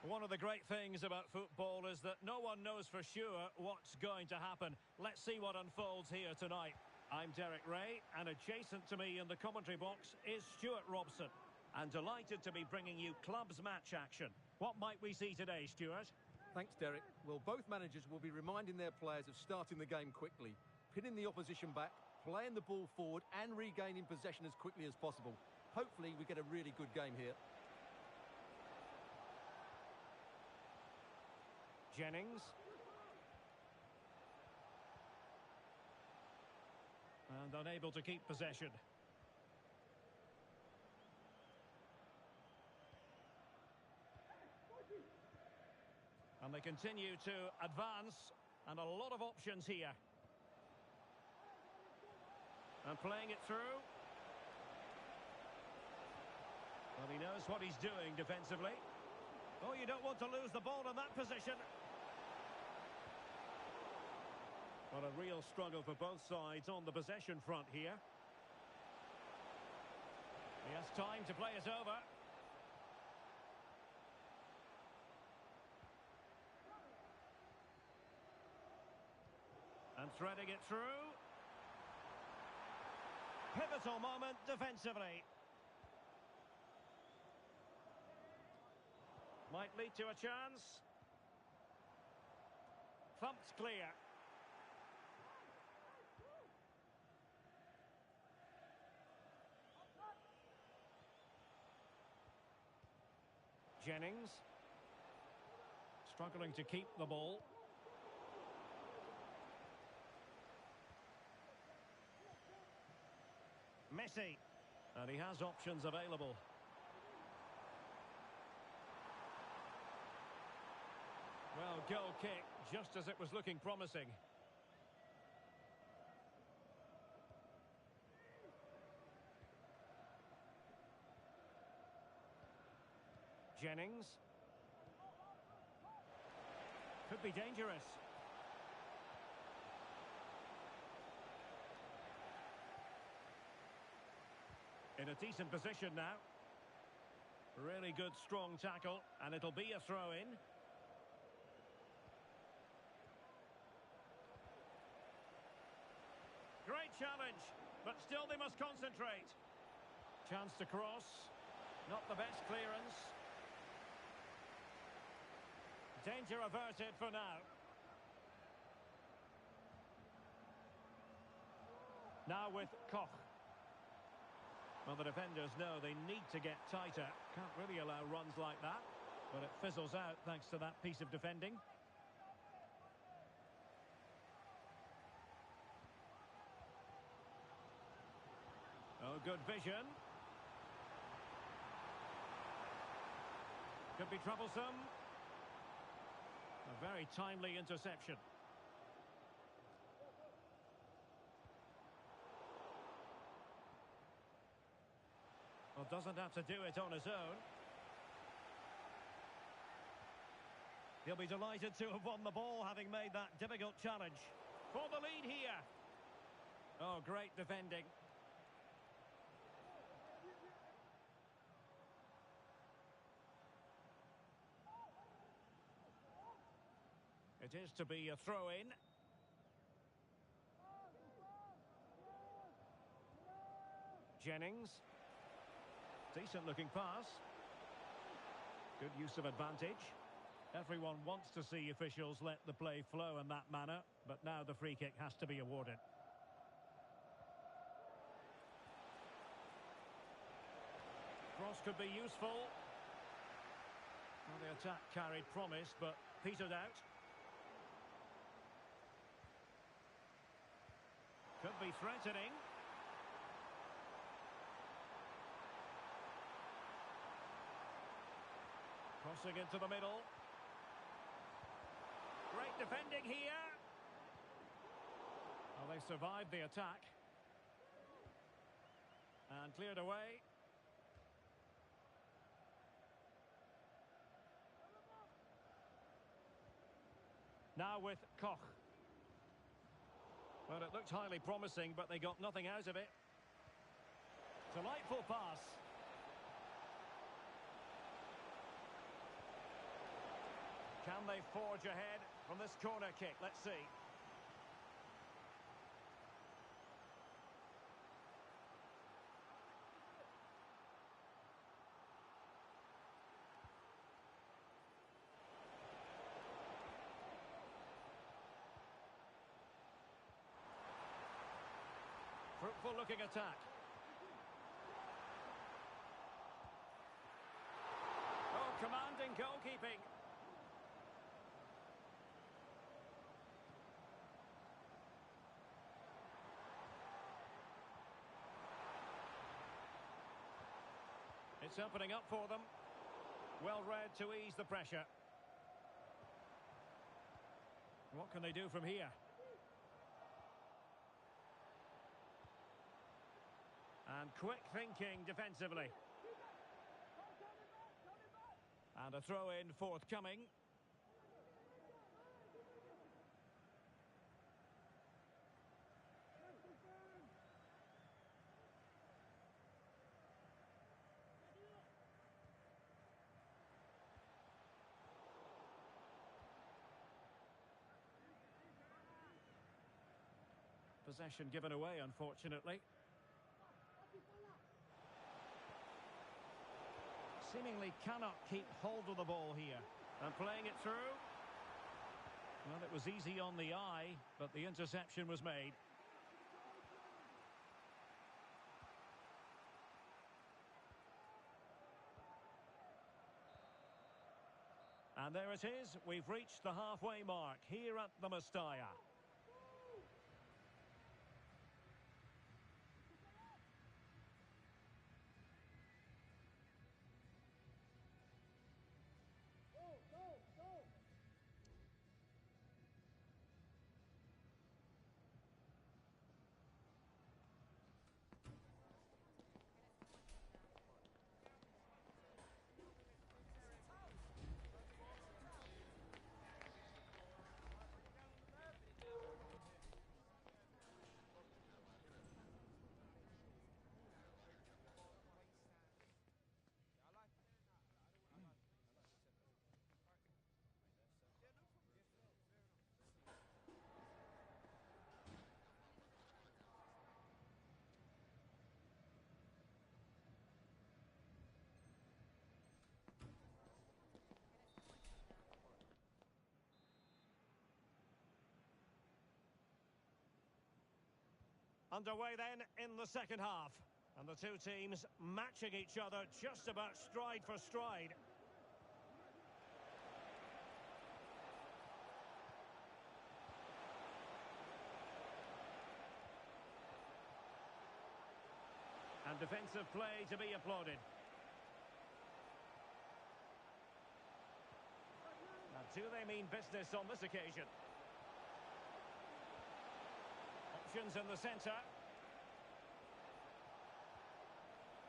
One of the great things about football is that no one knows for sure what's going to happen. Let's see what unfolds here tonight. I'm Derek Ray, and adjacent to me in the commentary box is Stuart Robson. And delighted to be bringing you clubs match action. What might we see today, Stuart? Thanks, Derek. Well, both managers will be reminding their players of starting the game quickly, pinning the opposition back, playing the ball forward and regaining possession as quickly as possible. Hopefully we get a really good game here. Jennings. And unable to keep possession. And they continue to advance, and a lot of options here. And playing it through. Well, he knows what he's doing defensively. Oh, you don't want to lose the ball in that position. What a real struggle for both sides on the possession front here. He has time to play it over. And threading it through. Pivotal moment defensively. Might lead to a chance. Thumped clear. Jennings. Struggling to keep the ball. Messi. And he has options available. Well, goal kick, just as it was looking promising. Jennings. Could be dangerous. In a decent position now. Really good, strong tackle, and it'll be a throw-in. Great challenge, but still they must concentrate. Chance to cross. Not the best clearance. Danger averted for now. Now with Koch. Well, the defenders know they need to get tighter. Can't really allow runs like that. But it fizzles out thanks to that piece of defending. Oh, good vision. Could be troublesome. A very timely interception. Well, doesn't have to do it on his own. He'll be delighted to have won the ball, having made that difficult challenge. For the lead here. Oh, great defending. It is to be a throw-in. Jennings. Decent looking pass. Good use of advantage. Everyone wants to see officials let the play flow in that manner, but now the free kick has to be awarded. Cross could be useful. Well, the attack carried promise, but petered out. Could be threatening. Crossing into the middle. Great defending here. Well, they survived the attack. And cleared away. Now with Koch. Well, it looked highly promising, but they got nothing out of it. Delightful pass. Can they forge ahead from this corner kick? Let's see. Fruitful looking attack. Oh, commanding goalkeeping. It's opening up for them. Well read to ease the pressure. What can they do from here? And quick thinking defensively. And a throw-in forthcoming. Possession given away, unfortunately. Seemingly cannot keep hold of the ball here. And playing it through. Well, it was easy on the eye, but the interception was made. And there it is. We've reached the halfway mark here at the Mestalla. Underway then in the second half. And the two teams matching each other just about stride for stride. And defensive play to be applauded. Now, do they mean business on this occasion? Options in the centre.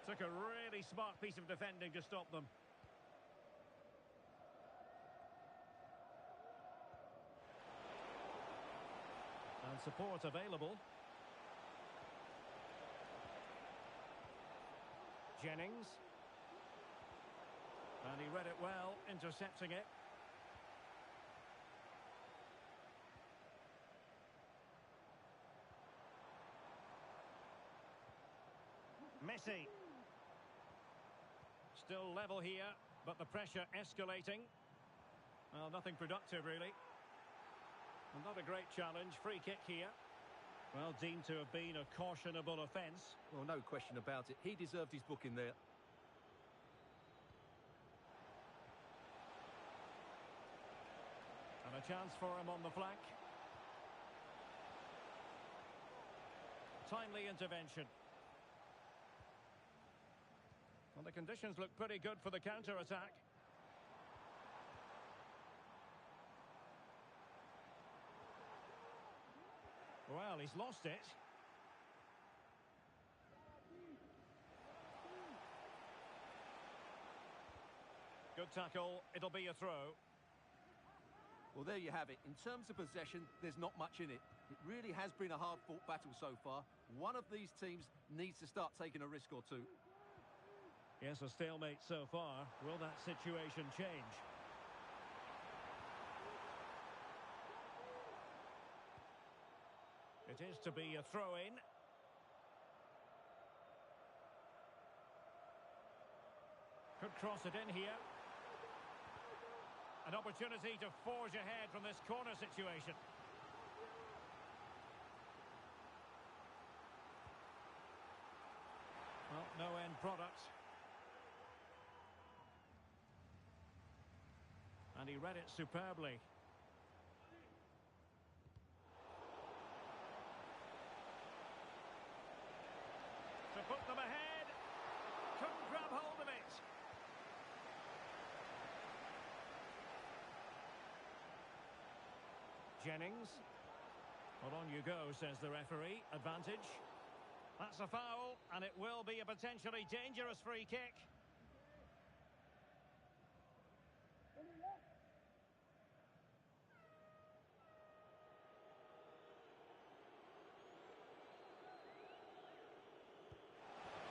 Took a really smart piece of defending to stop them. And support available. Jennings. And he read it well, intercepting it. Messi. Still level here, but the pressure escalating. Well, nothing productive, really. Not a great challenge. Free kick here. Well, deemed to have been a cautionable offence. Well, no question about it. He deserved his booking there. chance for him on the flank. Timely intervention. Well, the conditions look pretty good for the counter-attack. Well, he's lost it. Good tackle. It'll be a throw. Well, there you have it. In terms of possession, there's not much in it. It really has been a hard-fought battle so far. One of these teams needs to start taking a risk or two. Yes, a stalemate so far. Will that situation change? It is to be a throw-in. Could cross it in here. An opportunity to forge ahead from this corner situation. Well, no end product. And he read it superbly. To put them ahead. Couldn't grab hold of it. Jennings. Well, on you go, says the referee. Advantage. That's a foul, and it will be a potentially dangerous free kick.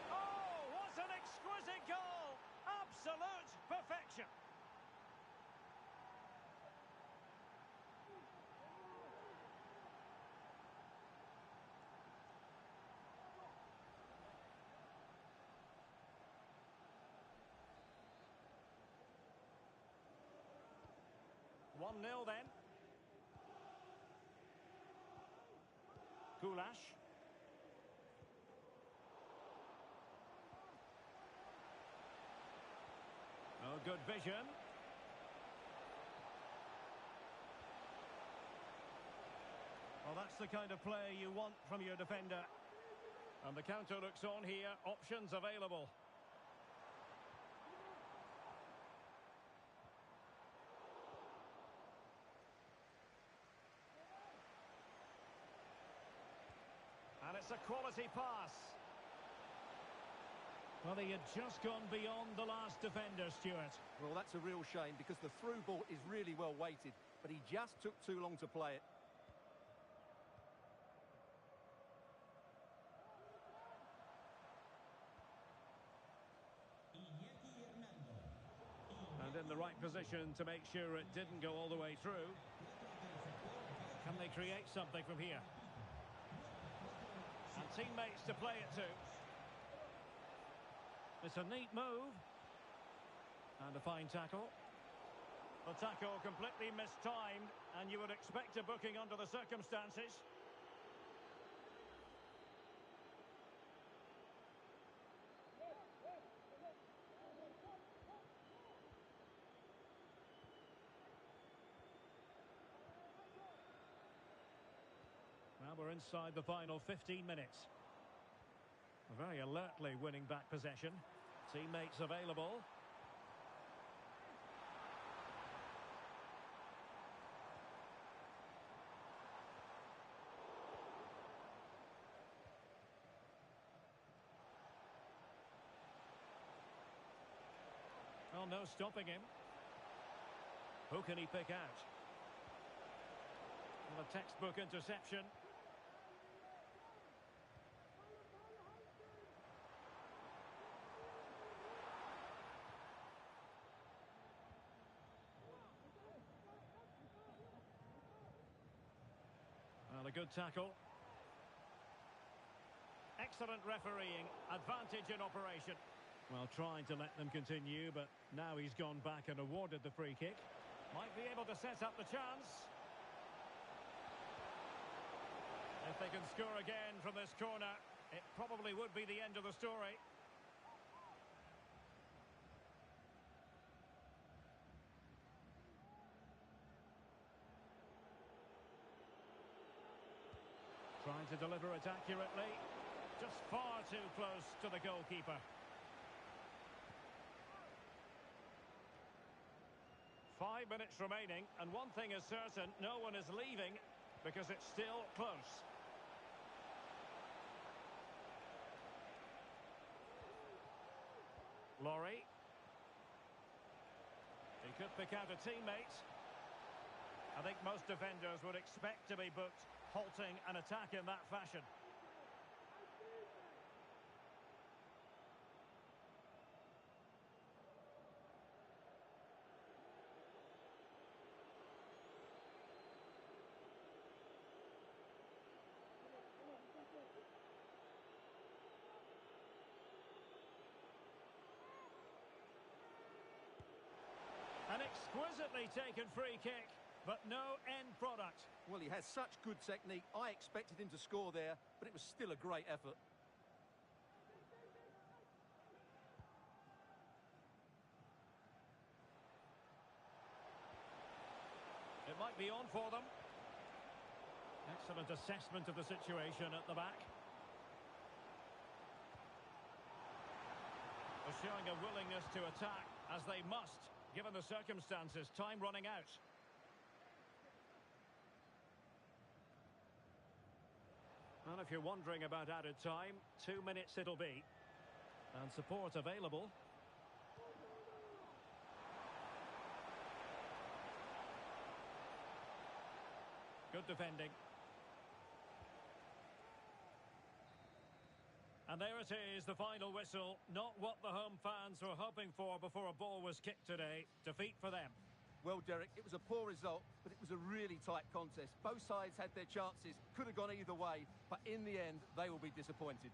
Oh, what an exquisite goal! Absolute perfection. 1-0 then. Goulash. Oh, good vision. Well, that's the kind of play you want from your defender. And the counter looks on here. Options available. And it's a quality pass. Well, he had just gone beyond the last defender, Stuart. Well, that's a real shame because the through ball is really well weighted, but he just took too long to play it. And in the right position to make sure it didn't go all the way through. Can they create something from here? And teammates to play it to. It's a neat move. And a fine tackle. The tackle completely mistimed, and you would expect a booking under the circumstances. Now we're inside the final 15 minutes. Very alertly winning back possession. Teammates available. Well, no stopping him. Who can he pick out? Well, a textbook interception. Well, a good tackle. Excellent refereeing. Advantage in operation. Well, trying to let them continue, but now he's gone back and awarded the free kick. Might be able to set up the chance. If they can score again from this corner, it probably would be the end of the story. to deliver it accurately. Just far too close to the goalkeeper. 5 minutes remaining, and one thing is certain, no one is leaving because it's still close. Laurie. He could pick out a teammate. I think most defenders would expect to be booked, halting an attack in that fashion. An exquisitely taken free kick, but no end product. Well, he has such good technique. I expected him to score there, but it was still a great effort. It might be on for them. Excellent assessment of the situation at the back. They're showing a willingness to attack, as they must, given the circumstances. Time running out. Well, if you're wondering about added time, 2 minutes it'll be. And support available. Good defending. And there it is, the final whistle. Not what the home fans were hoping for before a ball was kicked today. Defeat for them. Well, Derek, it was a poor result, but it was a really tight contest. Both sides had their chances, could have gone either way, but in the end, they will be disappointed.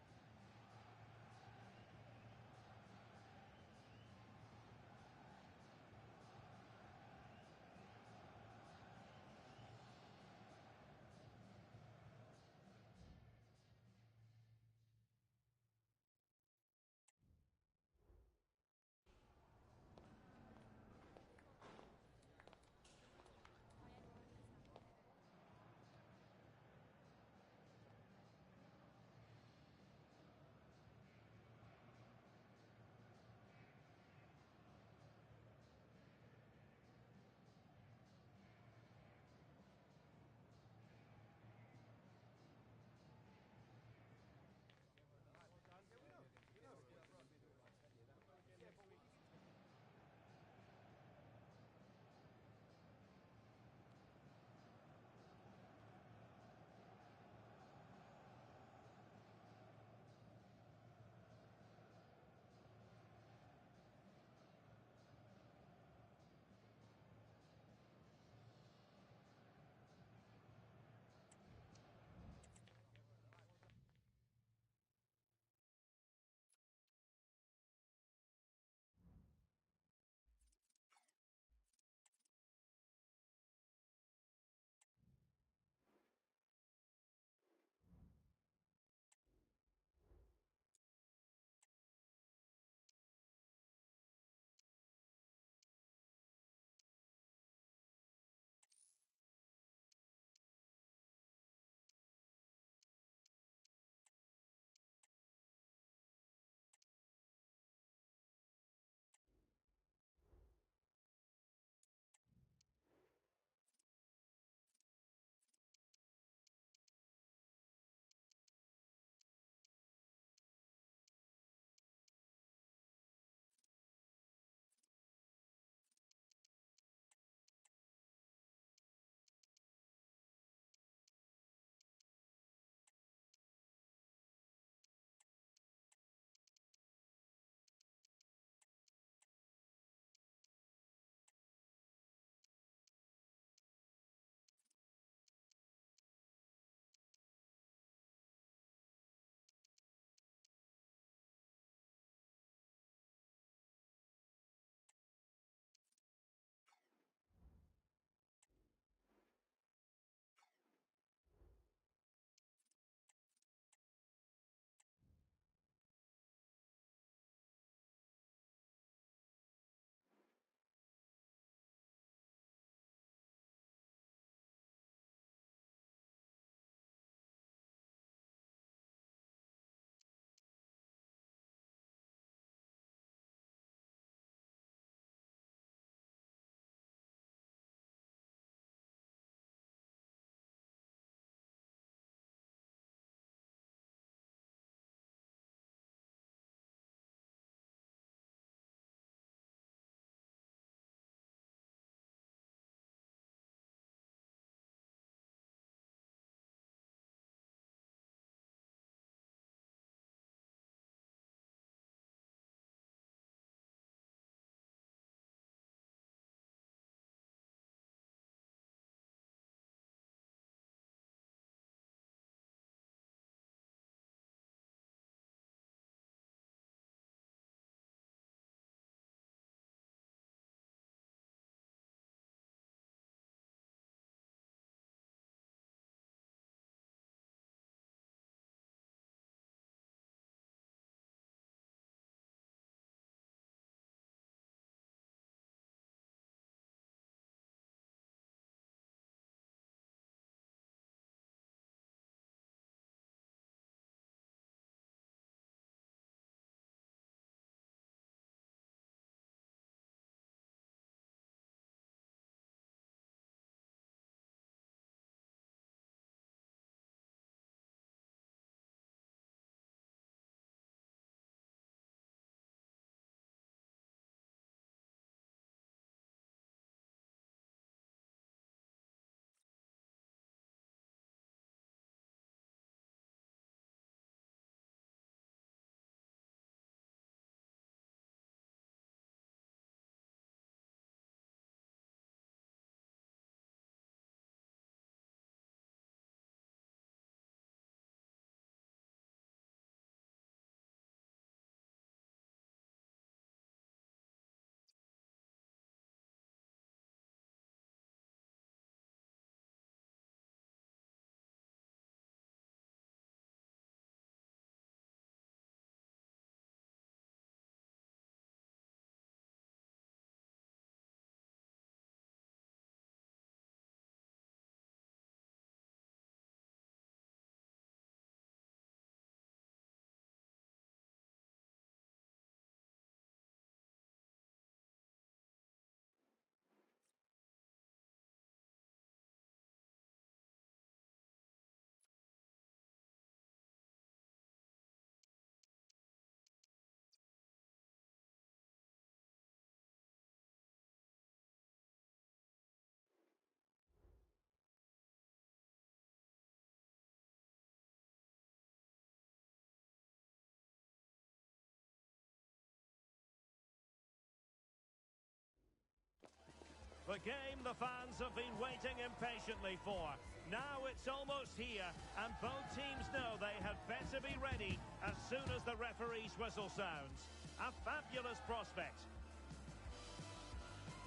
The game the fans have been waiting impatiently for. Now it's almost here, and both teams know they had better be ready as soon as the referee's whistle sounds. A fabulous prospect.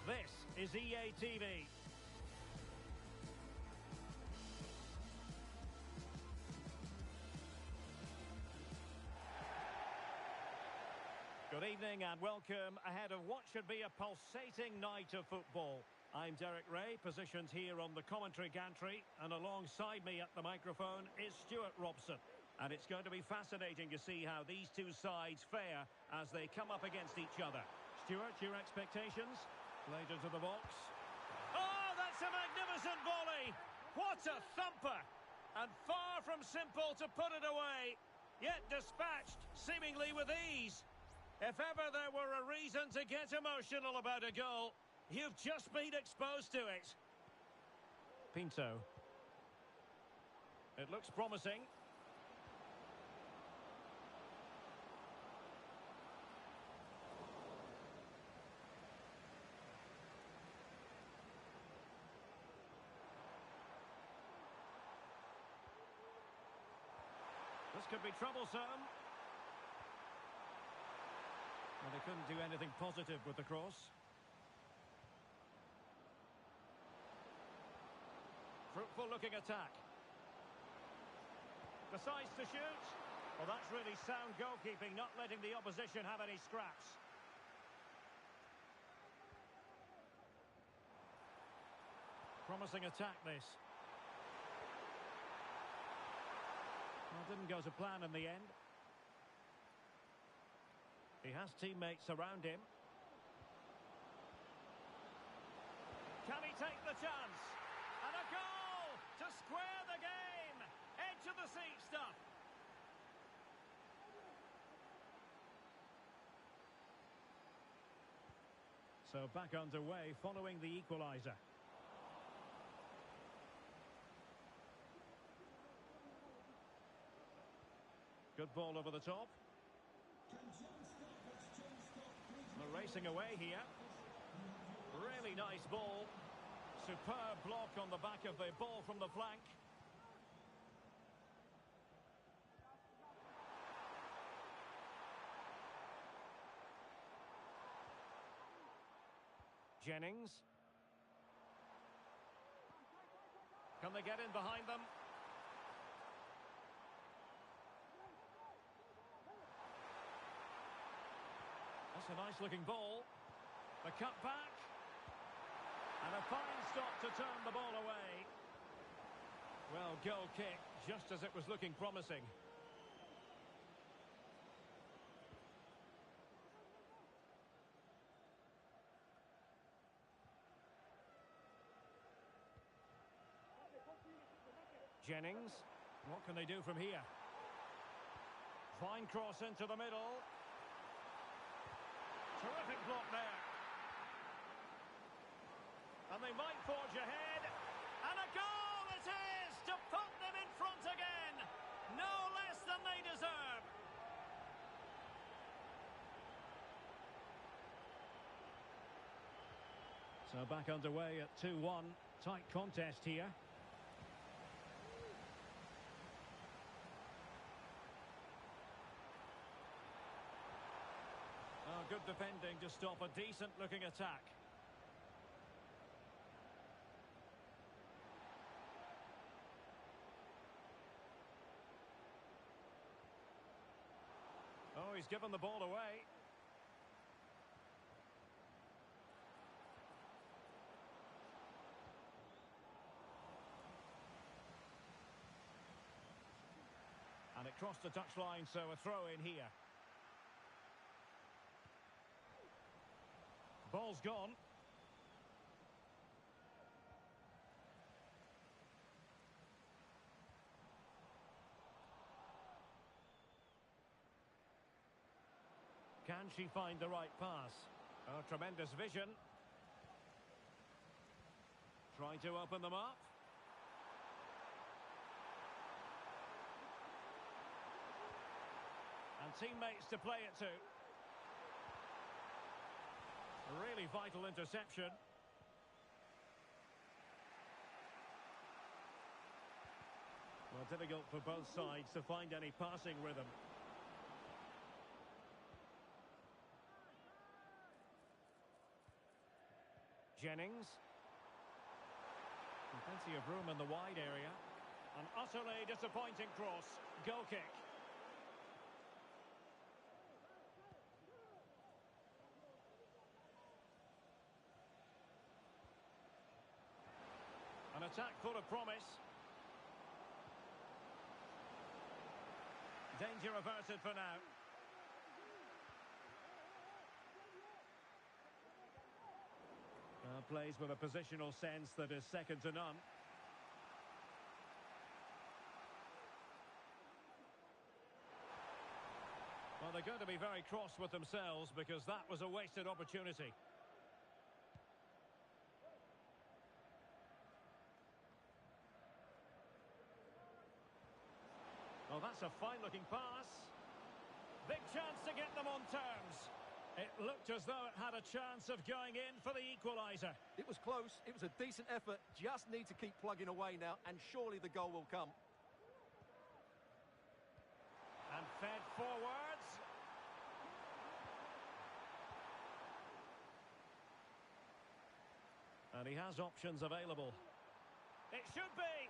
This is EA TV. Good evening and welcome ahead of what should be a pulsating night of football. I'm Derek Ray, positioned here on the commentary gantry, and alongside me at the microphone is Stuart Robson. And it's going to be fascinating to see how these two sides fare as they come up against each other. Stuart, your expectations? Played into the box. Oh, that's a magnificent volley! What a thumper! And far from simple to put it away, yet dispatched seemingly with ease. If ever there were a reason to get emotional about a goal, you've just been exposed to it. Pinto. It looks promising. This could be troublesome. Well, they couldn't do anything positive with the cross. Fruitful looking attack. Decides to shoot. Well, that's really sound goalkeeping, not letting the opposition have any scraps. Promising attack, this. Well, didn't go to plan in the end. He has teammates around him. Can he take the chance? And a goal to square the game. Edge of the seat stuff. So back underway following the equaliser. Good ball over the top. They're racing away here. Really nice ball. Superb block on the back of the ball from the flank. Jennings. Can they get in behind them? That's a nice looking ball. The cut back. And a fine stop to turn the ball away. Well, goal kick, just as it was looking promising. Jennings. What can they do from here? Fine cross into the middle. Terrific block there. And they might forge ahead. And a goal it is to put them in front again. No less than they deserve. So back underway at 2-1. Tight contest here. Oh, good defending to stop a decent-looking attack. Oh, he's given the ball away. And it crossed the touchline, so a throw in here. Ball's gone. Can she find the right pass? Oh, tremendous vision. Trying to open them up. And teammates to play it to. A really vital interception. Well, difficult for both sides to find any passing rhythm. Jennings. Plenty of room in the wide area. An utterly disappointing cross. Goal kick. An attack full of promise. Danger averted for now. Plays with a positional sense that is second to none. Well, they're going to be very cross with themselves because that was a wasted opportunity. Well, that's a fine-looking pass. Big chance to get them on terms. It looked as though it had a chance of going in for the equaliser. It was close. It was a decent effort. Just need to keep plugging away now, and surely the goal will come. And fed forwards. And he has options available. It should be.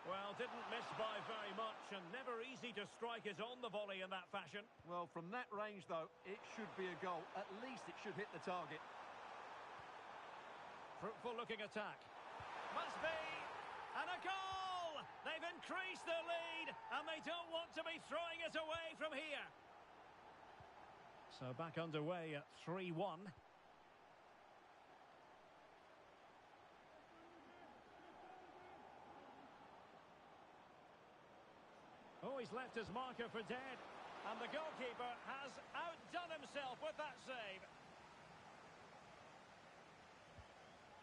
Well, didn't miss by very much, and never easy to strike it on the volley in that fashion. Well, from that range, though, it should be a goal. At least it should hit the target. Fruitful-looking attack. Must be. And a goal! They've increased their lead, and they don't want to be throwing it away from here. So back underway at 3-1. Oh, he's left his marker for dead. And the goalkeeper has outdone himself with that save.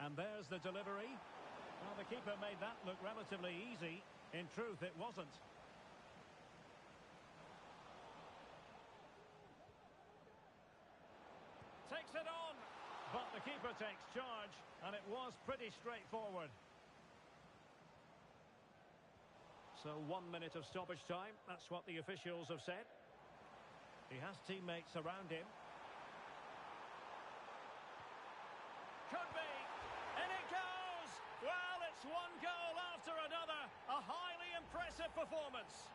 And there's the delivery. Well, the keeper made that look relatively easy. In truth, it wasn't. Takes it on. But the keeper takes charge. And it was pretty straightforward. So 1 minute of stoppage time. That's what the officials have said. He has teammates around him. Could be. And it goes! Well, it's one goal after another. A highly impressive performance.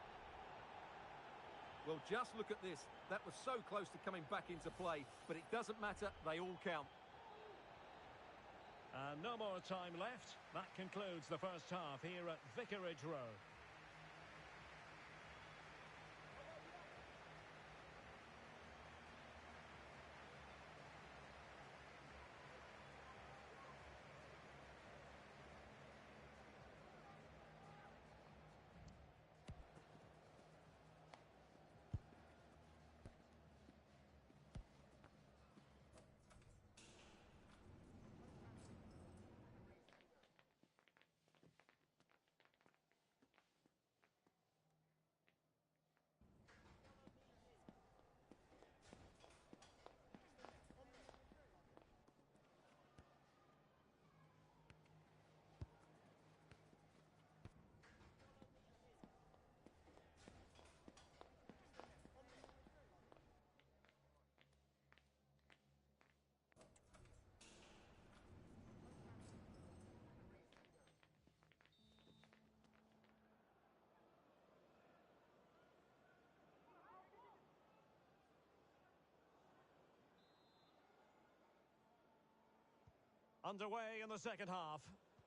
Well, just look at this. That was so close to coming back into play. But it doesn't matter. They all count. And no more time left. That concludes the first half here at Vicarage Road. Underway in the second half.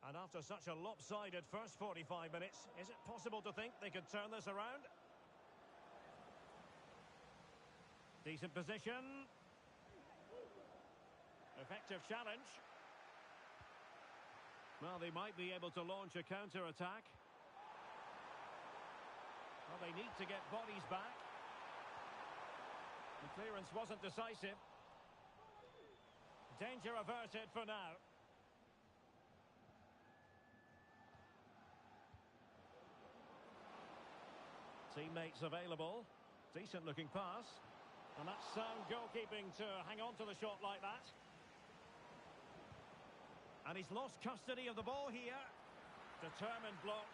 And after such a lopsided first 45 minutes, is it possible to think they could turn this around? Decent position. Effective challenge. Well, they might be able to launch a counter-attack. Well, they need to get bodies back. The clearance wasn't decisive. Danger averted for now. Teammates available. Decent looking pass. And that's sound goalkeeping to hang on to the shot like that. And he's lost custody of the ball here. Determined block.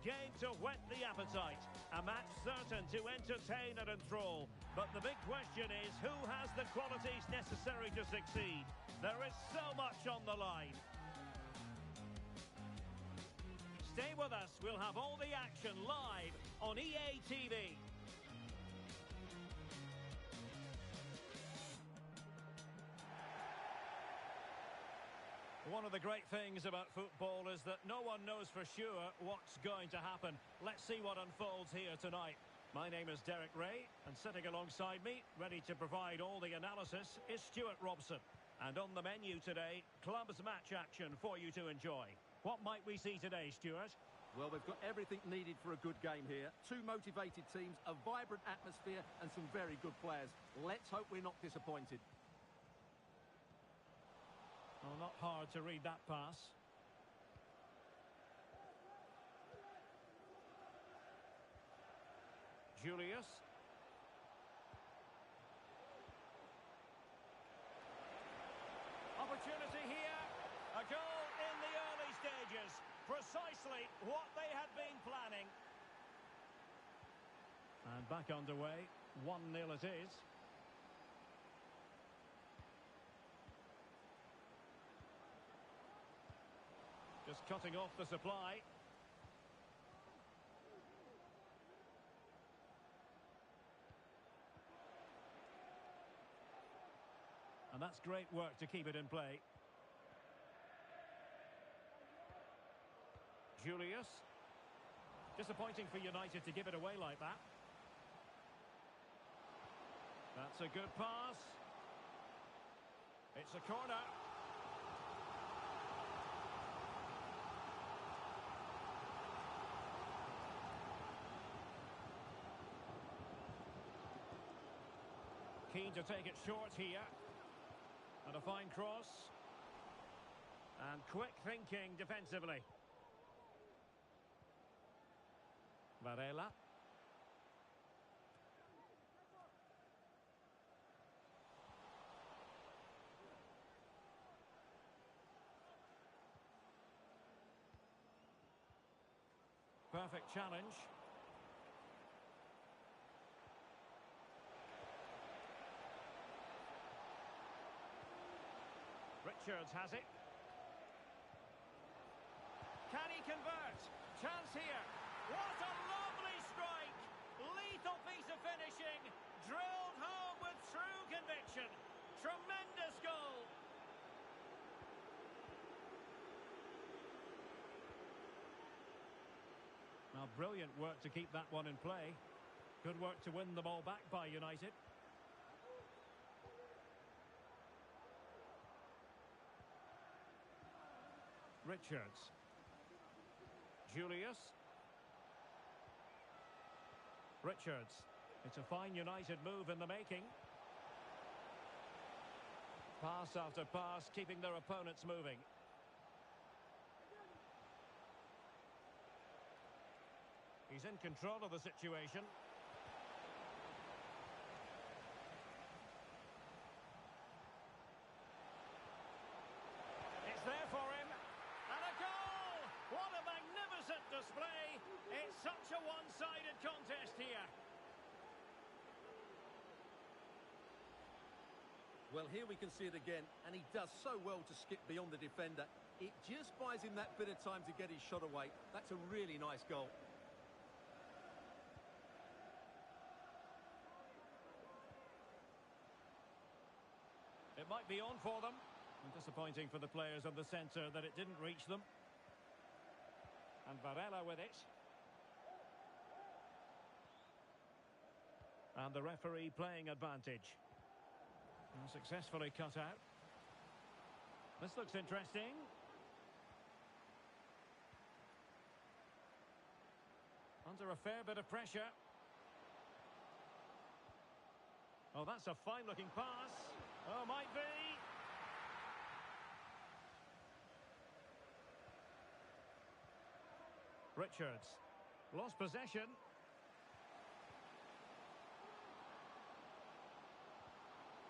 game to whet the appetite. A match certain to entertain and enthrall. But the big question is, who has the qualities necessary to succeed? There is so much on the line. Stay with us. We'll have all the action live on EA TV. One of the great things about football is that no one knows for sure what's going to happen. Let's see what unfolds here tonight. My name is Derek Ray, and sitting alongside me, ready to provide all the analysis, is Stuart Robson. And on the menu today, clubs match action for you to enjoy. What might we see today, Stuart? Well, they've got everything needed for a good game here. Two motivated teams, a vibrant atmosphere, and some very good players. Let's hope we're not disappointed. Well, not hard to read that pass. Julius. Opportunity here. A goal in the early stages. Precisely what they had been planning. And back underway. 1-0 it is. Just cutting off the supply. And that's great work to keep it in play. Julius. Disappointing for United to give it away like that. That's a good pass. It's a corner. Keen to take it short here. And a fine cross. And quick thinking defensively. Varela. Perfect challenge. Richards has it. Can he convert? Chance here. What a lovely strike! Lethal piece of finishing. Drilled home with true conviction. Tremendous goal. Now, brilliant work to keep that one in play. Good work to win the ball back by United. Richards. Julius. Richards. It's a fine United move in the making. Pass after pass, keeping their opponents moving. He's in control of the situation. It's there for him. And a goal! What a magnificent display. It's such a one-sided contest here. Well, here we can see it again, and he does so well to skip beyond the defender. It just buys him that bit of time to get his shot away. That's a really nice goal. It might be on for them. Disappointing for the players of the centre that it didn't reach them. And Varela with it. And the referee playing advantage. And successfully cut out. This looks interesting. Under a fair bit of pressure. Oh, that's a fine-looking pass. Oh, might be. Richards. Lost possession.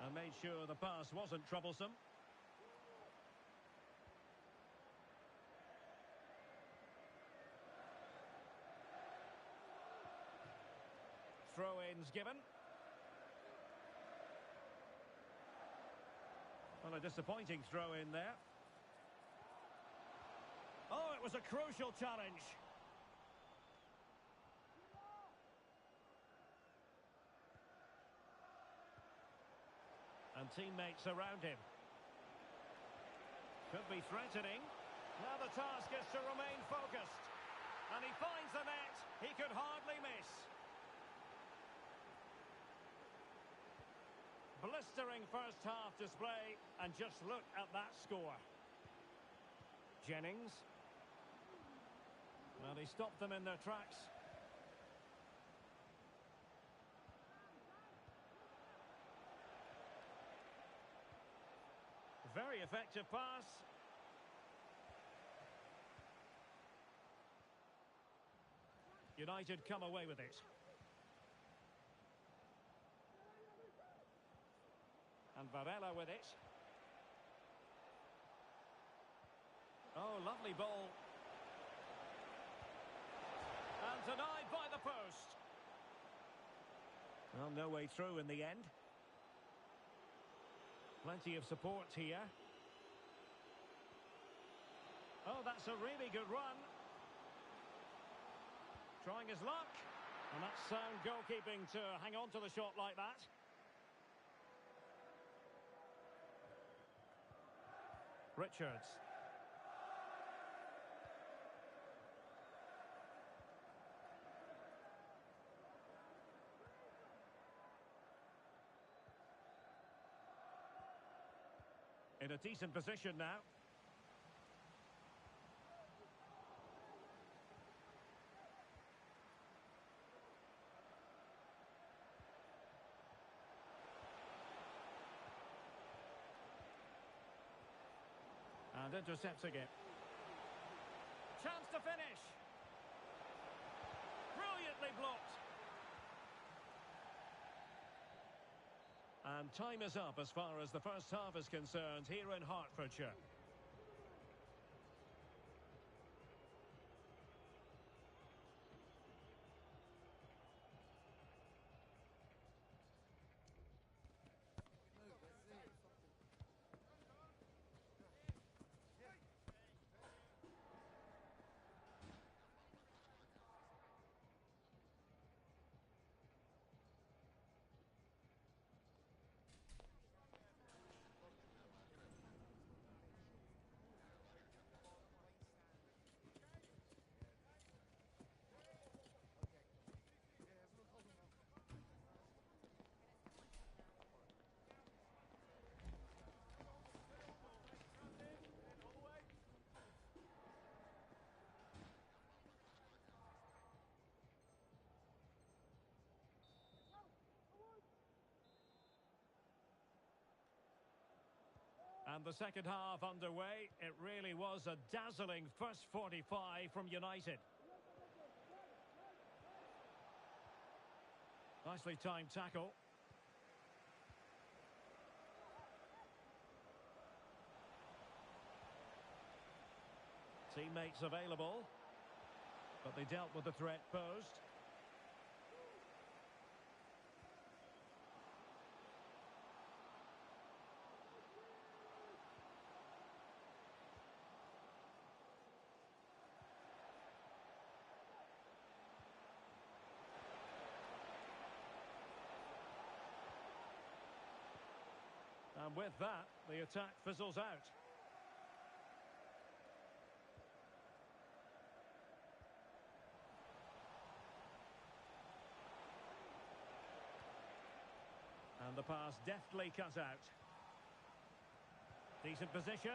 And made sure the pass wasn't troublesome. throw-ins given. Well, a disappointing throw-in there. Oh, it was a crucial challenge. And teammates around him. Could be threatening. Now the task is to remain focused. And he finds the net. He could hardly miss. Blistering first half display, and just look at that score. Jennings. Well, he stopped them in their tracks. Very effective pass. United come away with it. And Varela with it. Oh, lovely ball. And denied by the post. Well, no way through in the end. Plenty of support here. Oh, that's a really good run. Trying his luck. And that's sound goalkeeping to hang on to the shot like that. Richards. In a decent position now. And intercepting it. Chance to finish. Brilliantly blocked. And time is up as far as the first half is concerned here in Hertfordshire. And the second half underway. It really was a dazzling first 45 from United. Nicely timed tackle. Teammates available. But they dealt with the threat posed. And with that, the attack fizzles out. And the pass deftly cut out. Decent position.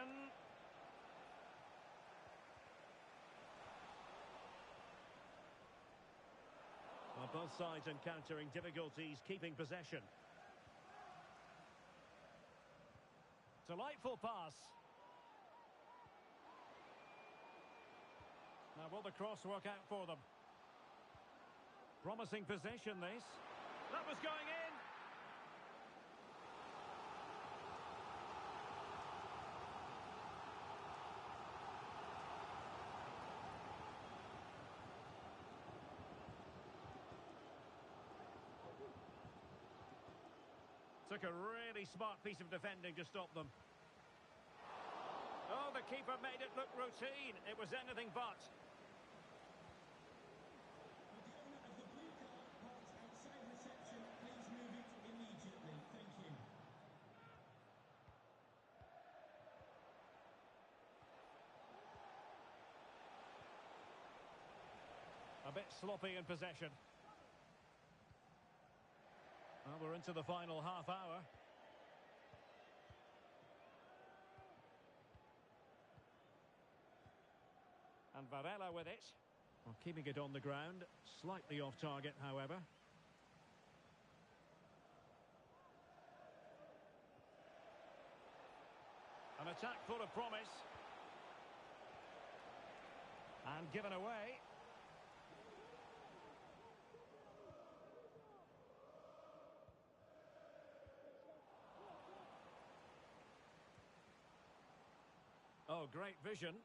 Well, both sides encountering difficulties keeping possession. Delightful pass. Now will the cross work out for them? Promising possession this. That was going in. Took a really smart piece of defending to stop them. Oh, the keeper made it look routine. It was anything but. A bit sloppy in possession. Well, we're into the final half hour. And Varela with it. Well, keeping it on the ground. Slightly off target, however. An attack full of promise. And given away. Oh, great vision.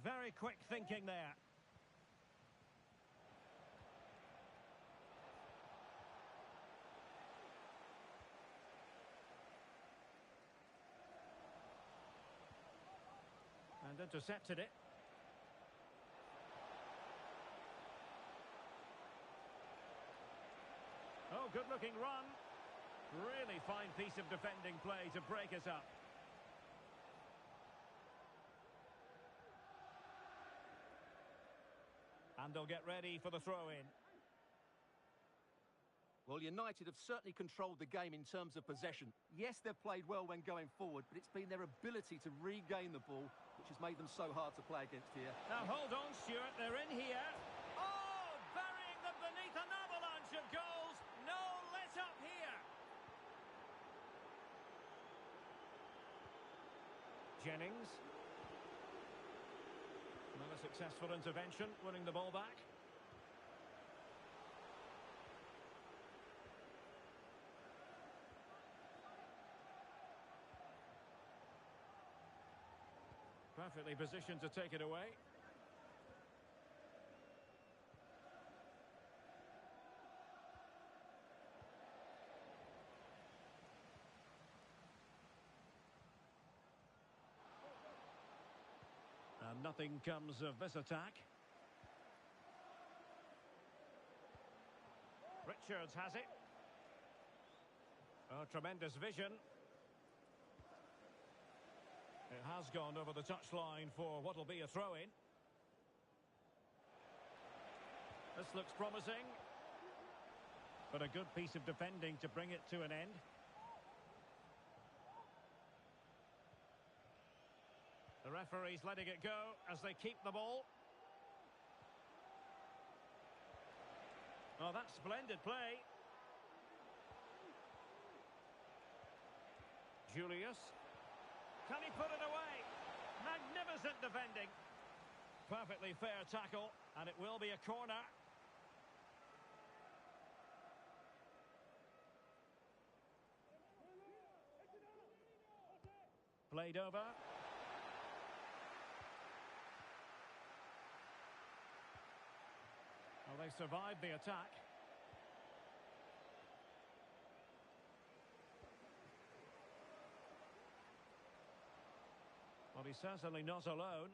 Very quick thinking there. And intercepted it. Oh, good-looking run. Really fine piece of defending play to break us up. And they'll get ready for the throw-in. Well, United have certainly controlled the game in terms of possession. Yes, they've played well when going forward, but it's been their ability to regain the ball which has made them so hard to play against here. Now, hold on, Stuart. They're in here. Oh, burying them beneath an avalanche of goals. No let up here. Jennings. Another successful intervention, winning the ball back. Perfectly positioned to take it away. And nothing comes of this attack. Richards has it. Oh, tremendous vision. It has gone over the touchline for what will be a throw-in. This looks promising. But a good piece of defending to bring it to an end. The referee's letting it go as they keep the ball. Oh, that's splendid play. Julius. Can he put it away? Magnificent defending. Perfectly fair tackle, and it will be a corner. Played over. Well, they survived the attack. Well, he's certainly not alone.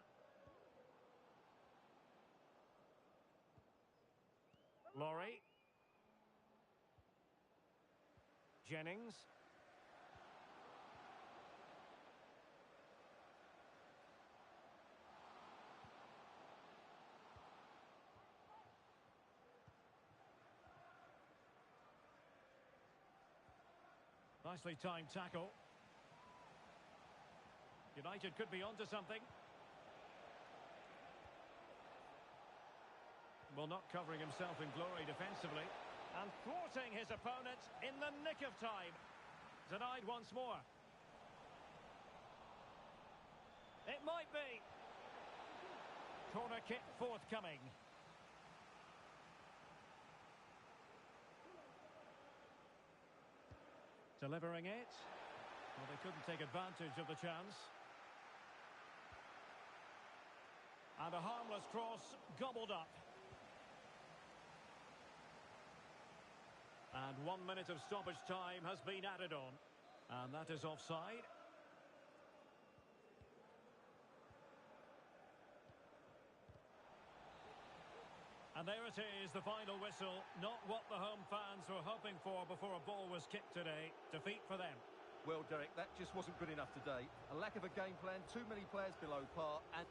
Laurie. Jennings. Nicely timed tackle. United could be onto something. Well, not covering himself in glory defensively. And thwarting his opponent in the nick of time. Denied once more. It might be. Corner kick forthcoming. Delivering it. Well, they couldn't take advantage of the chance. And a harmless cross gobbled up. And 1 minute of stoppage time has been added on. And that is offside. And there it is, the final whistle. Not what the home fans were hoping for before a ball was kicked today. Defeat for them. Well, Derek, that just wasn't good enough today. A lack of a game plan, too many players below par, and...